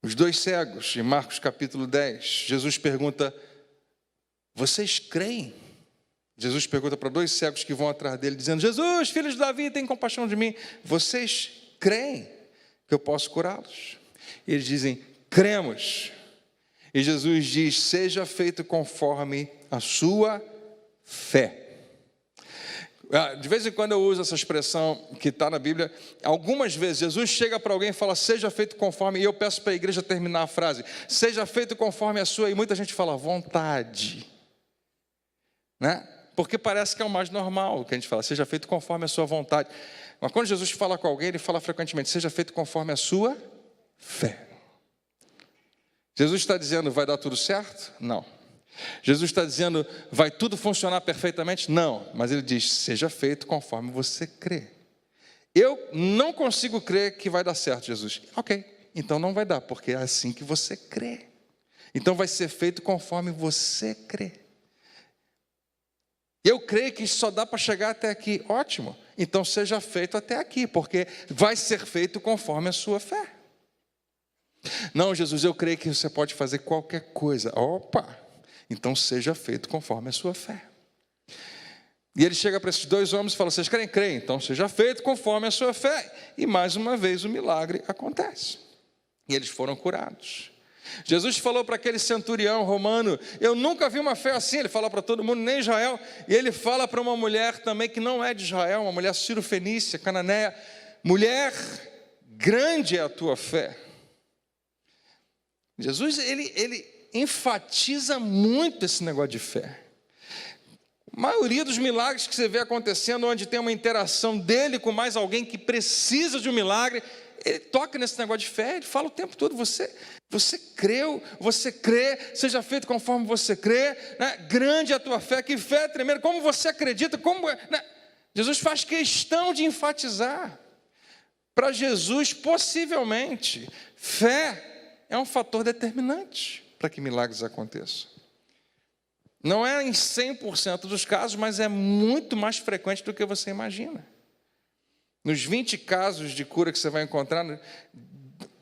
Os dois cegos, em Marcos capítulo 10, Jesus pergunta: vocês creem? Jesus pergunta para dois cegos que vão atrás dele, dizendo: Jesus, filho de Davi, tem compaixão de mim. Vocês creem que eu posso curá-los? E eles dizem: cremos. E Jesus diz: seja feito conforme a sua fé. De vez em quando eu uso essa expressão que está na Bíblia. Algumas vezes Jesus chega para alguém e fala: seja feito conforme, e eu peço para a igreja terminar a frase: seja feito conforme a sua, e muita gente fala vontade, né? Porque parece que é o mais normal que a gente fala: seja feito conforme a sua vontade. Mas quando Jesus fala com alguém, ele fala frequentemente: seja feito conforme a sua fé. Jesus está dizendo: vai dar tudo certo? Não. Jesus está dizendo: vai tudo funcionar perfeitamente? Não. Mas ele diz: seja feito conforme você crê. Eu não consigo crer que vai dar certo, Jesus. Ok, Então não vai dar, porque é assim que você crê. Então vai ser feito conforme você crê. Eu creio que só dá para chegar até aqui. Ótimo. Então seja feito até aqui, porque vai ser feito conforme a sua fé. Não, Jesus, eu creio que você pode fazer qualquer coisa. Opa! Então seja feito conforme a sua fé. E ele chega para esses dois homens e fala: vocês creem? Creem. Então seja feito conforme a sua fé. E mais uma vez o milagre acontece. E eles foram curados. Jesus falou para aquele centurião romano: eu nunca vi uma fé assim. Ele fala para todo mundo, nem Israel. E ele fala para uma mulher também que não é de Israel, uma mulher sírio-fenícia, cananeia: mulher, grande é a tua fé. Jesus, ele enfatiza muito esse negócio de fé. A maioria dos milagres que você vê acontecendo, onde tem uma interação dele com mais alguém que precisa de um milagre, ele toca nesse negócio de fé. Ele fala o tempo todo: você creu, você crê, seja feito conforme você crê, né? Grande é a tua fé, que fé tremenda, como você acredita, né? Jesus faz questão de enfatizar. Para Jesus, possivelmente, fé é um fator determinante para que milagres aconteçam. Não é em 100% dos casos, mas é muito mais frequente do que você imagina. Nos 20 casos de cura que você vai encontrar,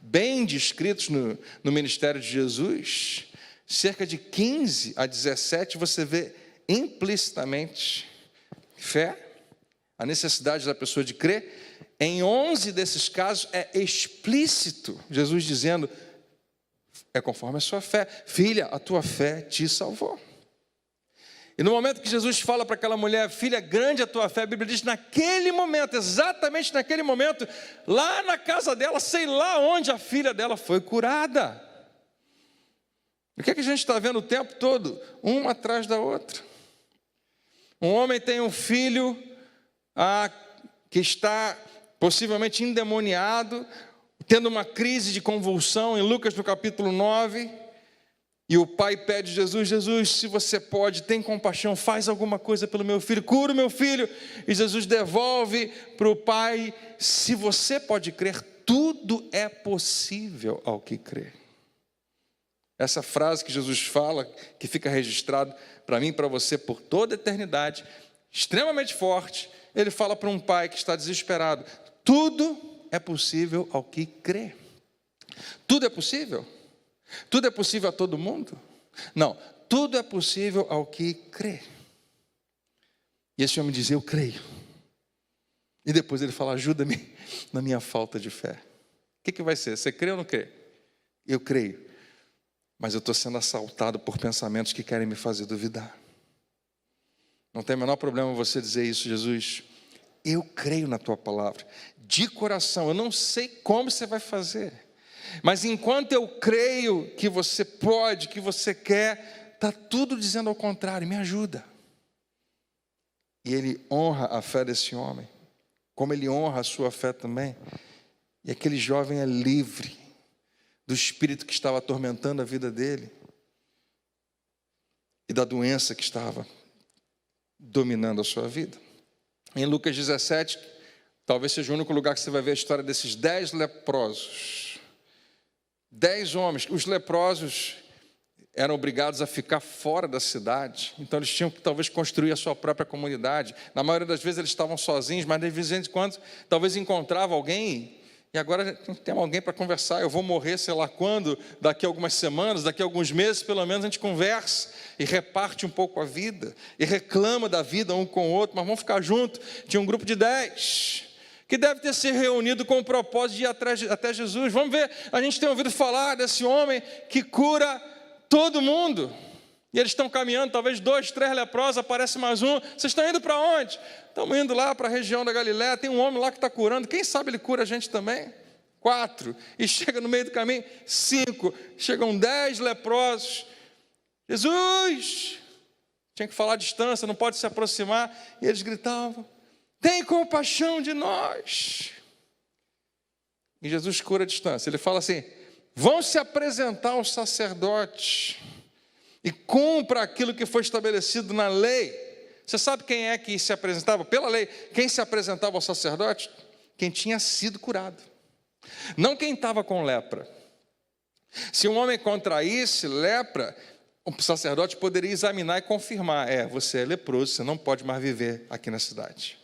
bem descritos no ministério de Jesus, cerca de 15 a 17 você vê implicitamente fé, a necessidade da pessoa de crer. Em 11 desses casos é explícito Jesus dizendo: é conforme a sua fé, filha, a tua fé te salvou. E no momento que Jesus fala para aquela mulher: filha, grande a tua fé, a Bíblia diz, naquele momento, exatamente naquele momento, lá na casa dela, sei lá onde, a filha dela foi curada. O que é que a gente está vendo o tempo todo? Uma atrás da outra. Um homem tem um filho que está possivelmente endemoniado, tendo uma crise de convulsão, em Lucas no capítulo 9, e o pai pede a Jesus: Jesus, se você pode, tem compaixão, faz alguma coisa pelo meu filho, cura o meu filho. E Jesus devolve para o pai: se você pode crer, tudo é possível ao que crê. Essa frase que Jesus fala, que fica registrado para mim e para você por toda a eternidade, extremamente forte. Ele fala para um pai que está desesperado: tudo é possível ao que crê. Tudo é possível? Tudo é possível a todo mundo? Não, tudo é possível ao que crê. E esse homem diz: eu creio. E depois ele fala: ajuda-me na minha falta de fé. O que vai ser? Você crê ou não crê? Eu creio, mas eu estou sendo assaltado por pensamentos que querem me fazer duvidar. Não tem o menor problema você dizer isso: Jesus, eu creio na tua palavra, de coração. Eu não sei como você vai fazer, mas enquanto eu creio que você pode, que você quer, está tudo dizendo ao contrário, me ajuda. E ele honra a fé desse homem, como ele honra a sua fé também. E aquele jovem é livre do espírito que estava atormentando a vida dele e da doença que estava dominando a sua vida. Em Lucas 17, talvez seja o único lugar que você vai ver a história desses 10 leprosos. 10 homens. Os leprosos eram obrigados a ficar fora da cidade, então eles tinham que talvez construir a sua própria comunidade. Na maioria das vezes eles estavam sozinhos, mas de vez em quando talvez encontravam alguém, e agora tem alguém para conversar. Eu vou morrer sei lá quando, daqui a algumas semanas, daqui a alguns meses, pelo menos a gente conversa e reparte um pouco a vida, e reclama da vida um com o outro, mas vamos ficar juntos. Tinha um grupo de 10 que deve ter se reunido com o propósito de ir até Jesus. Vamos ver, a gente tem ouvido falar desse homem que cura todo mundo. E eles estão caminhando, talvez 2, 3 leprosos, aparece mais um. Vocês estão indo para onde? Estamos indo lá para a região da Galileia, tem um homem lá que está curando. Quem sabe ele cura a gente também? 4, e chega no meio do caminho, 5, chegam 10 leprosos. Jesus! Tinha que falar à distância, não pode se aproximar. E eles gritavam: tem compaixão de nós. E Jesus cura a distância. Ele fala assim: vão se apresentar aos sacerdotes e cumpra aquilo que foi estabelecido na lei. Você sabe quem é que se apresentava? Pela lei, quem se apresentava ao sacerdote? Quem tinha sido curado. Não quem estava com lepra. Se um homem contraísse lepra, o sacerdote poderia examinar e confirmar: você é leproso, você não pode mais viver aqui na cidade.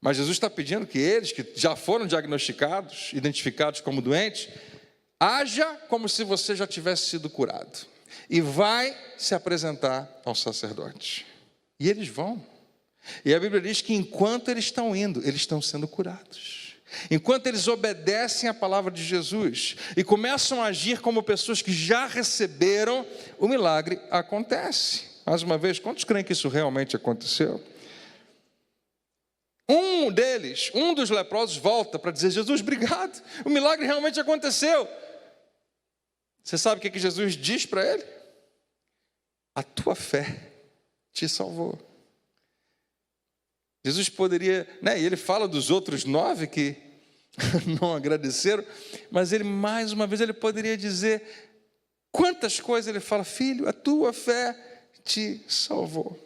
Mas Jesus está pedindo que eles, que já foram diagnosticados, identificados como doentes, haja como se você já tivesse sido curado. E vai se apresentar ao sacerdote. E eles vão. E a Bíblia diz que enquanto eles estão indo, eles estão sendo curados. Enquanto eles obedecem à palavra de Jesus e começam a agir como pessoas que já receberam, o milagre acontece. Mais uma vez, quantos creem que isso realmente aconteceu? Um deles, um dos leprosos, volta para dizer: Jesus, obrigado, o milagre realmente aconteceu. Você sabe o que Jesus diz para ele? A tua fé te salvou. Jesus poderia, e ele fala dos outros 9 que não agradeceram, mas ele, mais uma vez, ele poderia dizer quantas coisas ele fala: filho, a tua fé te salvou.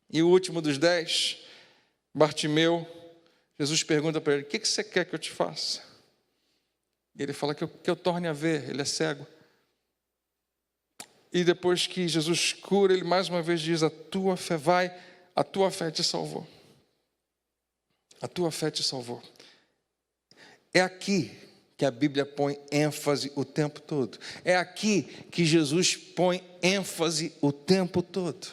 E o último dos 10, Bartimeu, Jesus pergunta para ele: o que você quer que eu te faça? E ele fala que eu torne a ver, ele é cego. E depois que Jesus cura, ele mais uma vez diz: a tua fé a tua fé te salvou. A tua fé te salvou. É aqui que a Bíblia põe ênfase o tempo todo. É aqui que Jesus põe ênfase o tempo todo.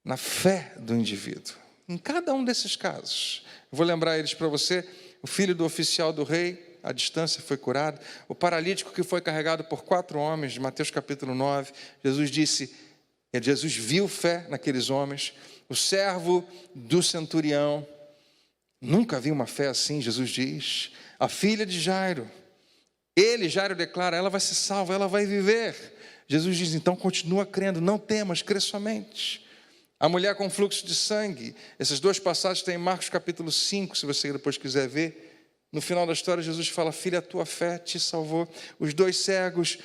Na fé do indivíduo. Em cada um desses casos. Eu vou lembrar eles para você. O filho do oficial do rei, à distância, foi curado. O paralítico que foi carregado por 4 homens, de Mateus capítulo 9. Jesus viu fé naqueles homens. O servo do centurião. Nunca vi uma fé assim, Jesus diz. A filha de Jairo. Jairo declara: ela vai ser salva, ela vai viver. Jesus diz: então continua crendo, não temas, crê somente. A mulher com fluxo de sangue. Essas 2 passagens têm em Marcos capítulo 5, se você depois quiser ver. No final da história, Jesus fala: filha, a tua fé te salvou. Os 2 cegos,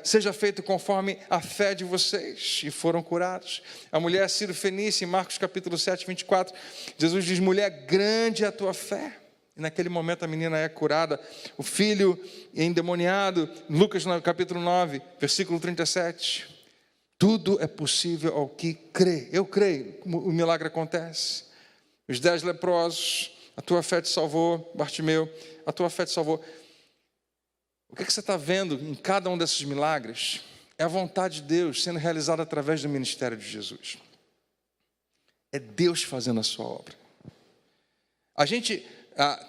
seja feito conforme a fé de vocês, e foram curados. A mulher Ciro-fenícia, em Marcos capítulo 7, 24, Jesus diz: mulher, grande é a tua fé. E naquele momento a menina é curada. O filho endemoniado, Lucas capítulo 9, versículo 37. Tudo é possível ao que crê. Eu creio, o milagre acontece. Os 10 leprosos: a tua fé te salvou. Bartimeu, a tua fé te salvou. O que você está vendo em cada um desses milagres é a vontade de Deus sendo realizada através do ministério de Jesus. É Deus fazendo a sua obra. A gente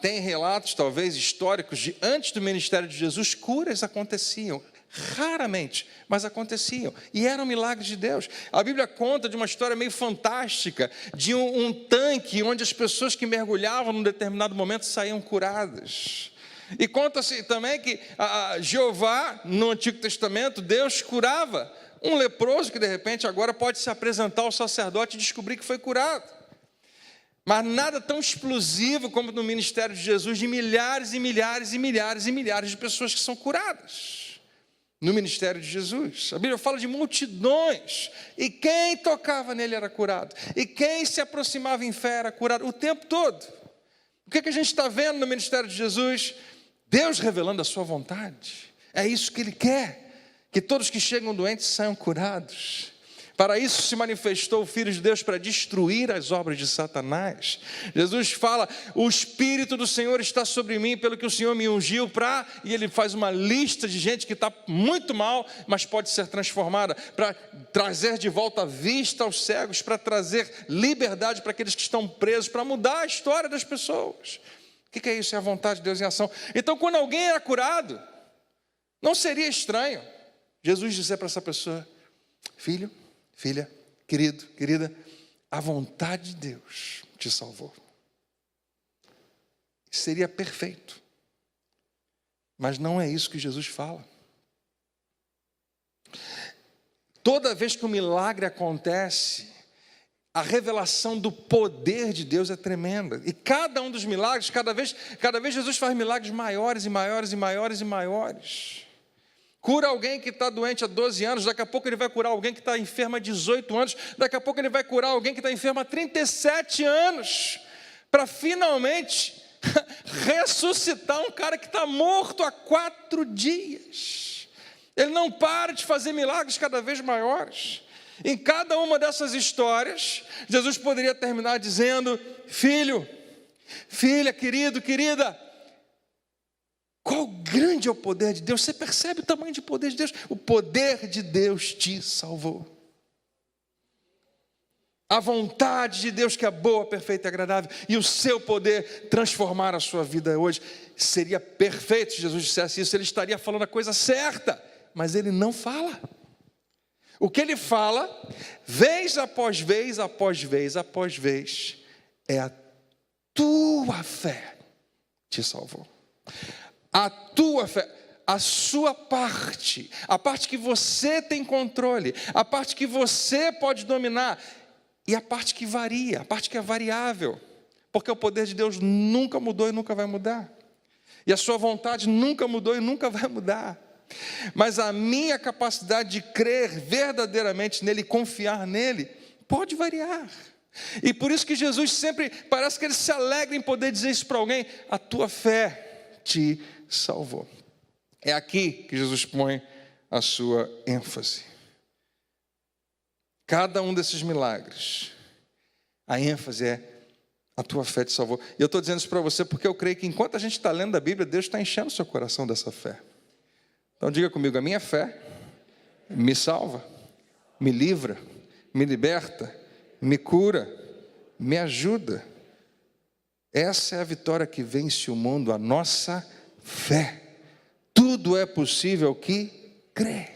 tem relatos, talvez, históricos de antes do ministério de Jesus, curas aconteciam. Raramente, mas aconteciam. E eram milagres de Deus. A Bíblia conta de uma história meio fantástica, de um tanque onde as pessoas que mergulhavam num determinado momento saíam curadas. E conta-se também que Jeová, no Antigo Testamento, Deus curava um leproso que de repente agora pode se apresentar ao sacerdote e descobrir que foi curado. Mas nada tão explosivo como no ministério de Jesus, de milhares e milhares e milhares e milhares de pessoas que são curadas. No ministério de Jesus. A Bíblia fala de multidões. E quem tocava nele era curado. E quem se aproximava em fé era curado o tempo todo. O que a gente está vendo no ministério de Jesus? Deus revelando a sua vontade. É isso que Ele quer. Que todos que chegam doentes saiam curados. Para isso se manifestou o Filho de Deus, para destruir as obras de Satanás. Jesus fala: o Espírito do Senhor está sobre mim, pelo que o Senhor me ungiu para... E Ele faz uma lista de gente que está muito mal, mas pode ser transformada, para trazer de volta a vista aos cegos, para trazer liberdade para aqueles que estão presos, para mudar a história das pessoas. O que é isso? É a vontade de Deus em ação. Então, quando alguém era curado, não seria estranho Jesus dizer para essa pessoa: filho, filha, querido, querida, a vontade de Deus te salvou. Seria perfeito. Mas não é isso que Jesus fala. Toda vez que um milagre acontece, a revelação do poder de Deus é tremenda. E cada um dos milagres, cada vez Jesus faz milagres maiores e maiores e maiores e maiores. Cura alguém que está doente há 12 anos, daqui a pouco Ele vai curar alguém que está enfermo há 18 anos, daqui a pouco Ele vai curar alguém que está enfermo há 37 anos, para finalmente ressuscitar um cara que está morto há 4 dias. Ele não para de fazer milagres cada vez maiores. Em cada uma dessas histórias, Jesus poderia terminar dizendo: filho, filha, querido, querida, qual grande é o poder de Deus. Você percebe o tamanho de poder de Deus? O poder de Deus te salvou. A vontade de Deus que é boa, perfeita e agradável, e o seu poder transformar a sua vida hoje. Seria perfeito se Jesus dissesse isso, ele estaria falando a coisa certa, mas ele não fala. O que ele fala, vez após vez, após vez, após vez, é a tua fé te salvou. A tua fé, a sua parte, a parte que você tem controle, a parte que você pode dominar, e a parte que varia, a parte que é variável, porque o poder de Deus nunca mudou e nunca vai mudar, e a sua vontade nunca mudou e nunca vai mudar. Mas a minha capacidade de crer verdadeiramente nele, confiar nele, pode variar. E por isso que Jesus sempre, parece que ele se alegra em poder dizer isso para alguém: a tua fé te salvou. É aqui que Jesus põe a sua ênfase. Cada um desses milagres, a ênfase é: a tua fé te salvou. E eu estou dizendo isso para você porque eu creio que enquanto a gente está lendo a Bíblia, Deus está enchendo o seu coração dessa fé. Então diga comigo: a minha fé me salva, me livra, me liberta, me cura, me ajuda. Essa é a vitória que vence o mundo, a nossa fé. Tudo é possível que crê.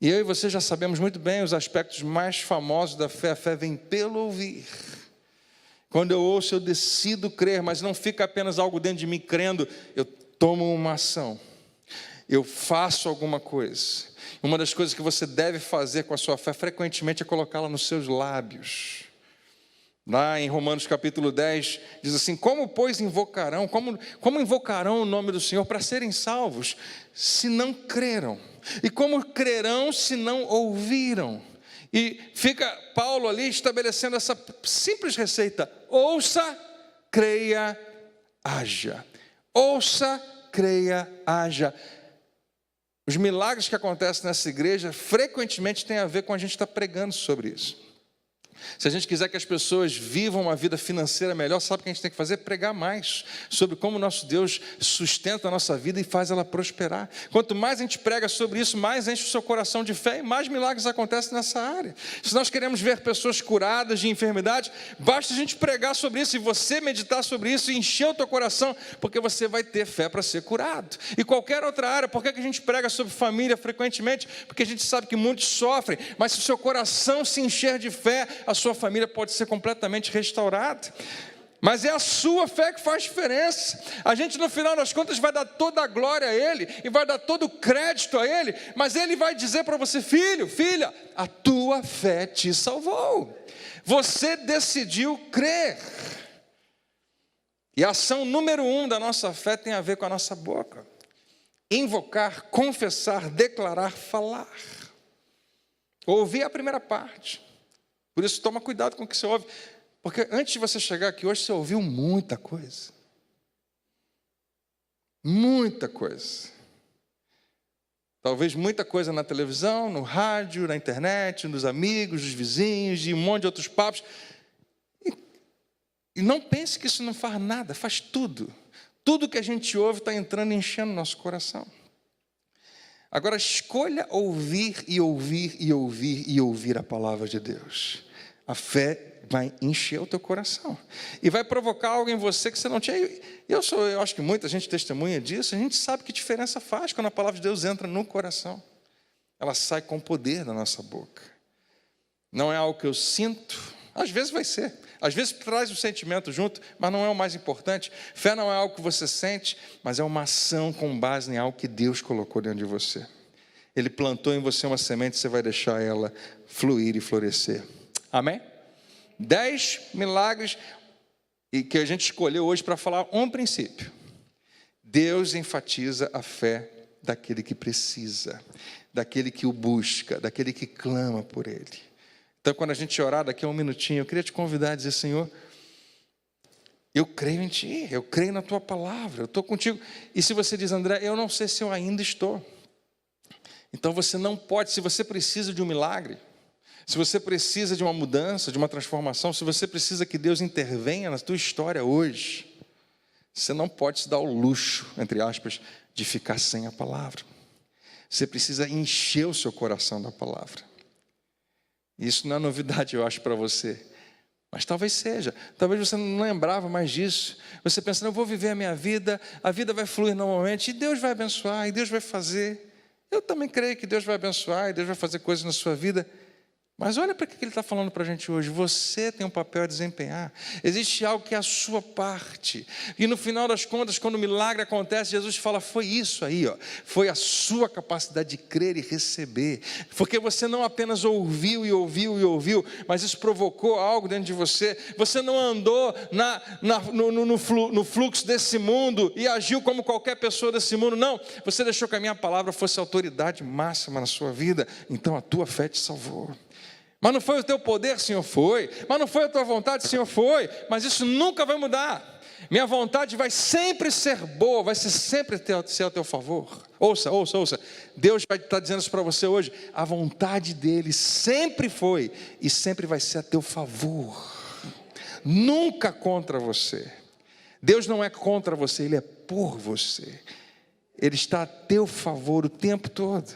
E eu e você já sabemos muito bem os aspectos mais famosos da fé. A fé vem pelo ouvir. Quando eu ouço, eu decido crer, mas não fica apenas algo dentro de mim crendo. Eu tomo uma ação. Eu faço alguma coisa. Uma das coisas que você deve fazer com a sua fé frequentemente é colocá-la nos seus lábios. Lá em Romanos capítulo 10, diz assim: como pois invocarão, como invocarão o nome do Senhor para serem salvos, se não creram? E como crerão se não ouviram? E fica Paulo ali estabelecendo essa simples receita: ouça, creia, haja. Ouça, creia, haja. Os milagres que acontecem nessa igreja frequentemente têm a ver com a gente estar pregando sobre isso. Se a gente quiser que as pessoas vivam uma vida financeira melhor, sabe o que a gente tem que fazer? Pregar mais sobre como o nosso Deus sustenta a nossa vida e faz ela prosperar. Quanto mais a gente prega sobre isso, mais enche o seu coração de fé e mais milagres acontecem nessa área. Se nós queremos ver pessoas curadas de enfermidades, basta a gente pregar sobre isso e você meditar sobre isso e encher o teu coração, porque você vai ter fé para ser curado. E qualquer outra área, por que a gente prega sobre família frequentemente? Porque a gente sabe que muitos sofrem, mas se o seu coração se encher de fé, a sua família pode ser completamente restaurada. Mas é a sua fé que faz diferença. A gente no final das contas vai dar toda a glória a Ele e vai dar todo o crédito a Ele, mas Ele vai dizer para você: filho, filha, a tua fé te salvou. Você decidiu crer. E a ação número 1 da nossa fé tem a ver com a nossa boca: invocar, confessar, declarar, falar. Ouvir a primeira parte. Por isso, toma cuidado com o que você ouve. Porque antes de você chegar aqui hoje, você ouviu muita coisa. Muita coisa. Talvez muita coisa na televisão, no rádio, na internet, nos amigos, dos vizinhos, e um monte de outros papos. E não pense que isso não faz nada, faz tudo. Tudo que a gente ouve está entrando e enchendo o nosso coração. Agora, escolha ouvir e ouvir e ouvir e ouvir a palavra de Deus. A fé vai encher o teu coração e vai provocar algo em você que você não tinha. Eu acho que muita gente testemunha disso. A gente sabe que diferença faz quando a palavra de Deus entra no coração. Ela sai com poder da nossa boca. Não é algo que eu sinto. Às vezes vai ser. Às vezes traz o sentimento junto, mas não é o mais importante. Fé não é algo que você sente, mas é uma ação com base em algo que Deus colocou dentro de você. Ele plantou em você uma semente, você vai deixar ela fluir e florescer. Amém? 10 milagres e que a gente escolheu hoje para falar um princípio. Deus enfatiza a fé daquele que precisa, daquele que o busca, daquele que clama por Ele. Então, quando a gente orar daqui a um minutinho, eu queria te convidar a dizer: Senhor, Eu creio em Ti, eu creio na Tua palavra, eu estou contigo. E se você diz, André, eu não sei se eu ainda estou. Então você não pode, se você precisa de um milagre, se você precisa de uma mudança, de uma transformação, se você precisa que Deus intervenha na tua história hoje, você não pode se dar o luxo, entre aspas, de ficar sem a palavra. Você precisa encher o seu coração da palavra. Isso não é novidade, eu acho, para você. Mas talvez seja. Talvez você não lembrava mais disso. Você pensando, eu vou viver a vida vai fluir normalmente, e Deus vai abençoar, e Deus vai fazer. Eu também creio que Deus vai abençoar, e Deus vai fazer coisas na sua vida. Mas olha para o que Ele está falando para a gente hoje. Você tem um papel a desempenhar. Existe algo que é a sua parte. E no final das contas, quando o milagre acontece, Jesus fala, foi isso aí, ó. Foi a sua capacidade de crer e receber. Porque você não apenas ouviu e ouviu e ouviu, mas isso provocou algo dentro de você. Você não andou no fluxo desse mundo e agiu como qualquer pessoa desse mundo. Não, você deixou que a minha palavra fosse a autoridade máxima na sua vida. Então a tua fé te salvou. Mas não foi o teu poder, Senhor, foi. Mas não foi a tua vontade, Senhor, foi. Mas isso nunca vai mudar. Minha vontade vai sempre ser boa, vai sempre ser a teu favor. Ouça. Deus vai estar dizendo isso para você hoje. A vontade dele sempre foi e sempre vai ser a teu favor. Nunca contra você. Deus não é contra você, Ele é por você. Ele está a teu favor o tempo todo.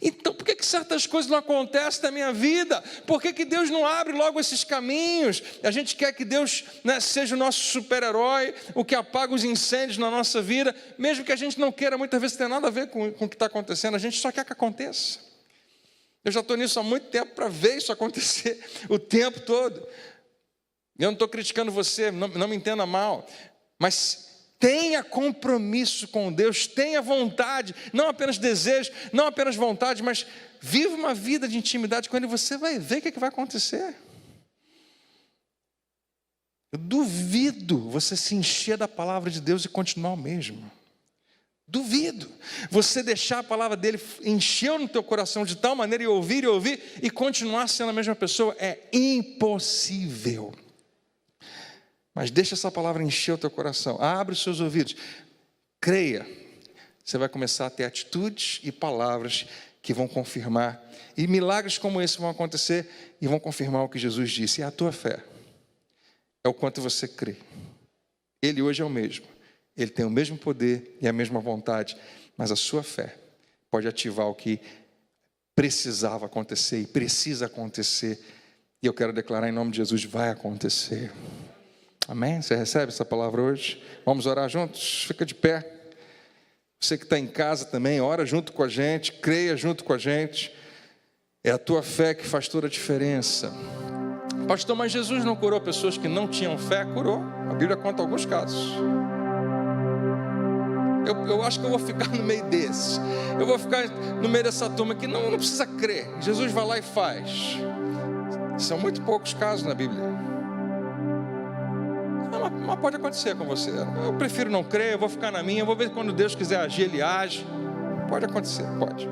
Então, por que certas coisas não acontecem na minha vida? Por que Deus não abre logo esses caminhos? A gente quer que Deus, seja o nosso super-herói, o que apaga os incêndios na nossa vida, mesmo que a gente não queira, muitas vezes, ter nada a ver com o que está acontecendo, a gente só quer que aconteça. Eu já estou nisso há muito tempo para ver isso acontecer o tempo todo. Eu não estou criticando você, não me entenda mal, mas tenha compromisso com Deus, tenha vontade, não apenas desejo, não apenas vontade, mas viva uma vida de intimidade com Ele, você vai ver o que vai acontecer. Eu duvido você se encher da palavra de Deus e continuar o mesmo. Duvido você deixar a palavra dele encher no teu coração de tal maneira e ouvir e continuar sendo a mesma pessoa. É impossível. Mas deixa essa palavra encher o teu coração. Abre os seus ouvidos. Creia. Você vai começar a ter atitudes e palavras que vão confirmar. E milagres como esse vão acontecer e vão confirmar o que Jesus disse. É a tua fé. É o quanto você crê. Ele hoje é o mesmo. Ele tem o mesmo poder e a mesma vontade. Mas a sua fé pode ativar o que precisava acontecer e precisa acontecer. E eu quero declarar em nome de Jesus, vai acontecer. Amém? Você recebe essa palavra hoje? Vamos orar juntos? Fica de pé. Você que está em casa também, ora junto com a gente, creia junto com a gente. É a tua fé que faz toda a diferença. Pastor, mas Jesus não curou pessoas que não tinham fé? Curou. A Bíblia conta alguns casos. Eu acho que eu vou ficar no meio desses. Eu vou ficar no meio dessa turma que não precisa crer. Jesus vai lá e faz. São muito poucos casos na Bíblia. Mas pode acontecer com você. Eu prefiro não crer, eu vou ficar na minha, eu vou ver quando Deus quiser agir, Ele age. Pode acontecer, pode.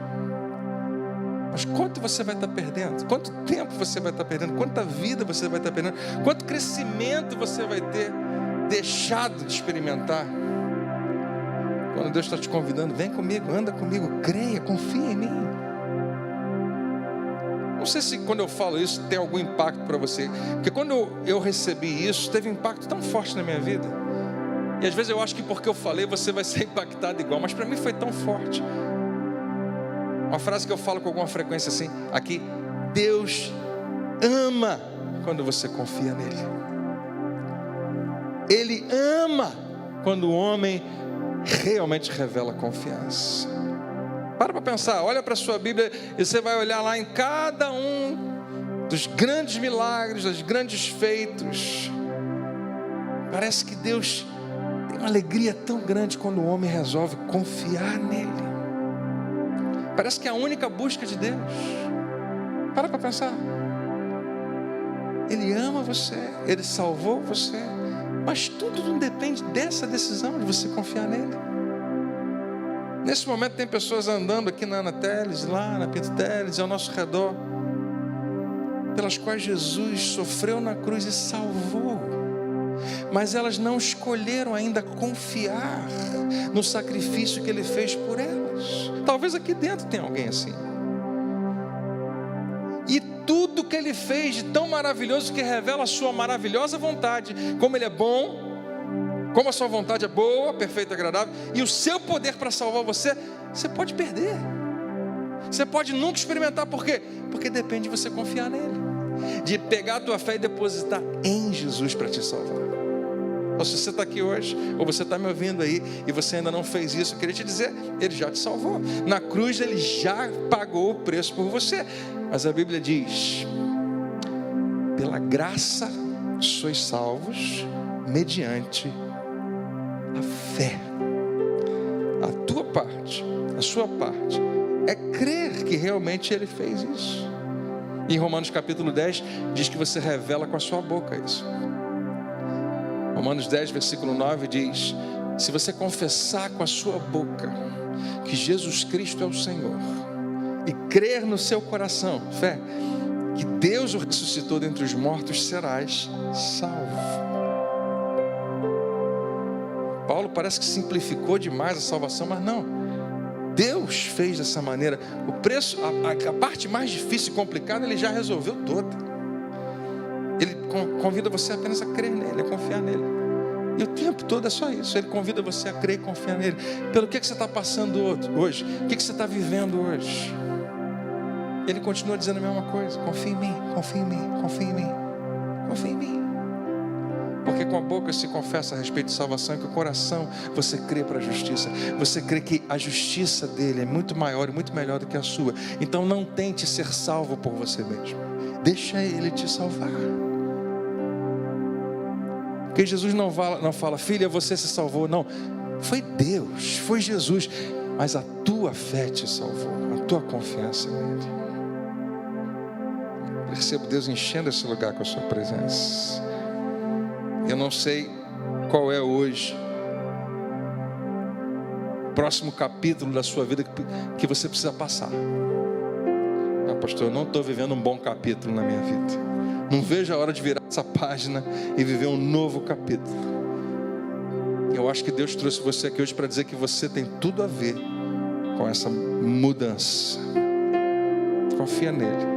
Mas quanto você vai estar perdendo? Quanto tempo você vai estar perdendo? Quanta vida você vai estar perdendo? Quanto crescimento você vai ter deixado de experimentar? Quando Deus está te convidando, vem comigo, anda comigo, creia, confia em mim. Não sei se quando eu falo isso tem algum impacto para você, porque quando eu recebi isso, teve um impacto tão forte na minha vida, e às vezes eu acho que porque eu falei você vai ser impactado igual, mas para mim foi tão forte. Uma frase que eu falo com alguma frequência assim, aqui: Deus ama quando você confia nele. Ele ama quando o homem realmente revela confiança. Para pensar, olha para a sua Bíblia e você vai olhar lá em cada um dos grandes milagres, dos grandes feitos. Parece que Deus tem uma alegria tão grande quando o homem resolve confiar nele. Parece que é a única busca de Deus. Para pensar. Ele ama você, Ele salvou você, mas tudo não depende dessa decisão de você confiar nele. Nesse momento tem pessoas andando aqui na Ana Teles, lá na Pinto Teles, ao nosso redor, pelas quais Jesus sofreu na cruz e salvou. mas elas não escolheram ainda confiar no sacrifício que Ele fez por elas. Talvez aqui dentro tenha alguém assim. E tudo que Ele fez de tão maravilhoso, que revela a sua maravilhosa vontade, como Ele é bom, como a sua vontade é boa, perfeita e agradável, e o seu poder para salvar você, você pode perder. Você pode nunca experimentar. Por quê? Porque depende de você confiar nele, de pegar a tua fé e depositar em Jesus para te salvar. Então, se você está aqui hoje, ou você está me ouvindo aí, e você ainda não fez isso, eu queria te dizer, Ele já te salvou. Na cruz Ele já pagou o preço por você. Mas a Bíblia diz: pela graça sois salvos, mediante a fé. A tua parte, a sua parte, é crer que realmente Ele fez isso. Em Romanos capítulo 10, diz que você revela com a sua boca isso. Romanos 10, versículo 9 diz: se você confessar com a sua boca que Jesus Cristo é o Senhor, e crer no seu coração, fé, que Deus o ressuscitou dentre os mortos, serás salvo. Paulo parece que simplificou demais a salvação, mas não. Deus fez dessa maneira. O preço, a parte mais difícil e complicada, Ele já resolveu toda. Ele convida você apenas a crer nele, a confiar nele. E o tempo todo é só isso. Ele convida você a crer e confiar nele. Pelo que você está passando hoje? O que você está vivendo hoje? Ele continua dizendo a mesma coisa: confia em mim, confia em mim, confia em mim, confia em mim. Porque com a boca se confessa a respeito de salvação, e com o coração você crê para a justiça. Você crê que a justiça dele é muito maior e muito melhor do que a sua. Então não tente ser salvo por você mesmo. Deixa Ele te salvar. Porque Jesus não fala: filha, você se salvou. Não, foi Deus, foi Jesus. Mas a tua fé te salvou, a tua confiança nele. Percebo Deus enchendo esse lugar com a sua presença. Eu não sei qual é hoje o próximo capítulo da sua vida que você precisa passar. Ah, pastor, eu não estou vivendo um bom capítulo na minha vida. Não vejo a hora de virar essa página e viver um novo capítulo. Eu acho que Deus trouxe você aqui hoje para dizer que você tem tudo a ver com essa mudança. Confia nele.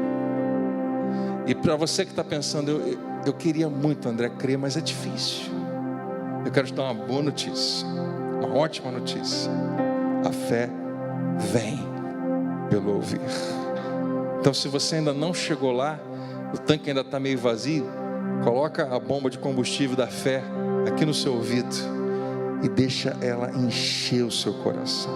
E para você que está pensando: eu queria muito, André, crer, mas é difícil. Eu quero te dar uma boa notícia, uma ótima notícia. A fé vem pelo ouvir. Então, se você ainda não chegou lá, o tanque ainda está meio vazio, coloca a bomba de combustível da fé aqui no seu ouvido e deixa ela encher o seu coração.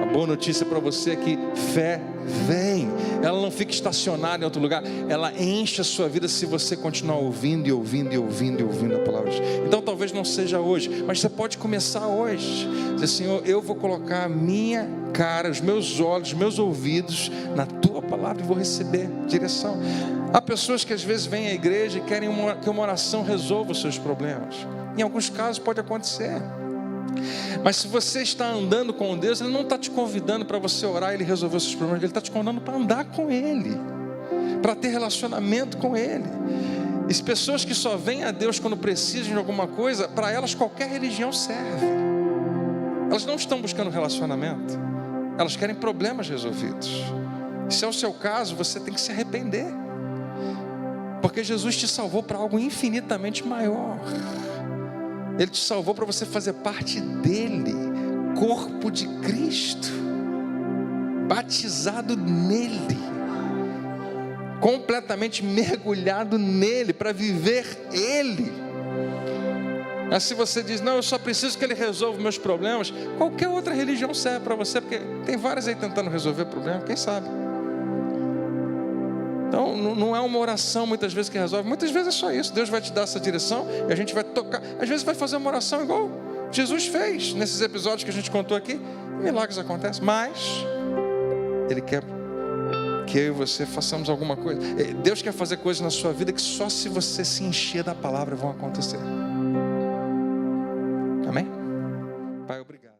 A boa notícia para você é que fé vem. Ela não fica estacionada em outro lugar. Ela enche a sua vida se você continuar ouvindo e ouvindo e ouvindo e ouvindo a palavra de Deus. Então talvez não seja hoje, mas você pode começar hoje. Dizer: Senhor, eu vou colocar a minha cara, os meus olhos, os meus ouvidos na tua palavra e vou receber direção. Há pessoas que às vezes vêm à igreja e querem que uma oração resolva os seus problemas. Em alguns casos pode acontecer. Mas se você está andando com Deus, Ele não está te convidando para você orar e Ele resolver os seus problemas. Ele está te convidando para andar com Ele, para ter relacionamento com Ele. E as pessoas que só vêm a Deus quando precisam de alguma coisa, para elas qualquer religião serve. Elas não estão buscando relacionamento, elas querem problemas resolvidos. Se é o seu caso, você tem que se arrepender, porque Jesus te salvou para algo infinitamente maior. Ele te salvou para você fazer parte dele, corpo de Cristo, batizado nele, completamente mergulhado nele, para viver ele. Mas se você diz: não, eu só preciso que ele resolva meus problemas, qualquer outra religião serve para você, porque tem várias aí tentando resolver problema, quem sabe? Então não é uma oração muitas vezes que resolve. Muitas vezes é só isso. Deus vai te dar essa direção e a gente vai tocar. Às vezes vai fazer uma oração igual Jesus fez nesses episódios que a gente contou aqui. Milagres acontecem. Mas Ele quer que eu e você façamos alguma coisa. Deus quer fazer coisas na sua vida que só se você se encher da palavra vão acontecer.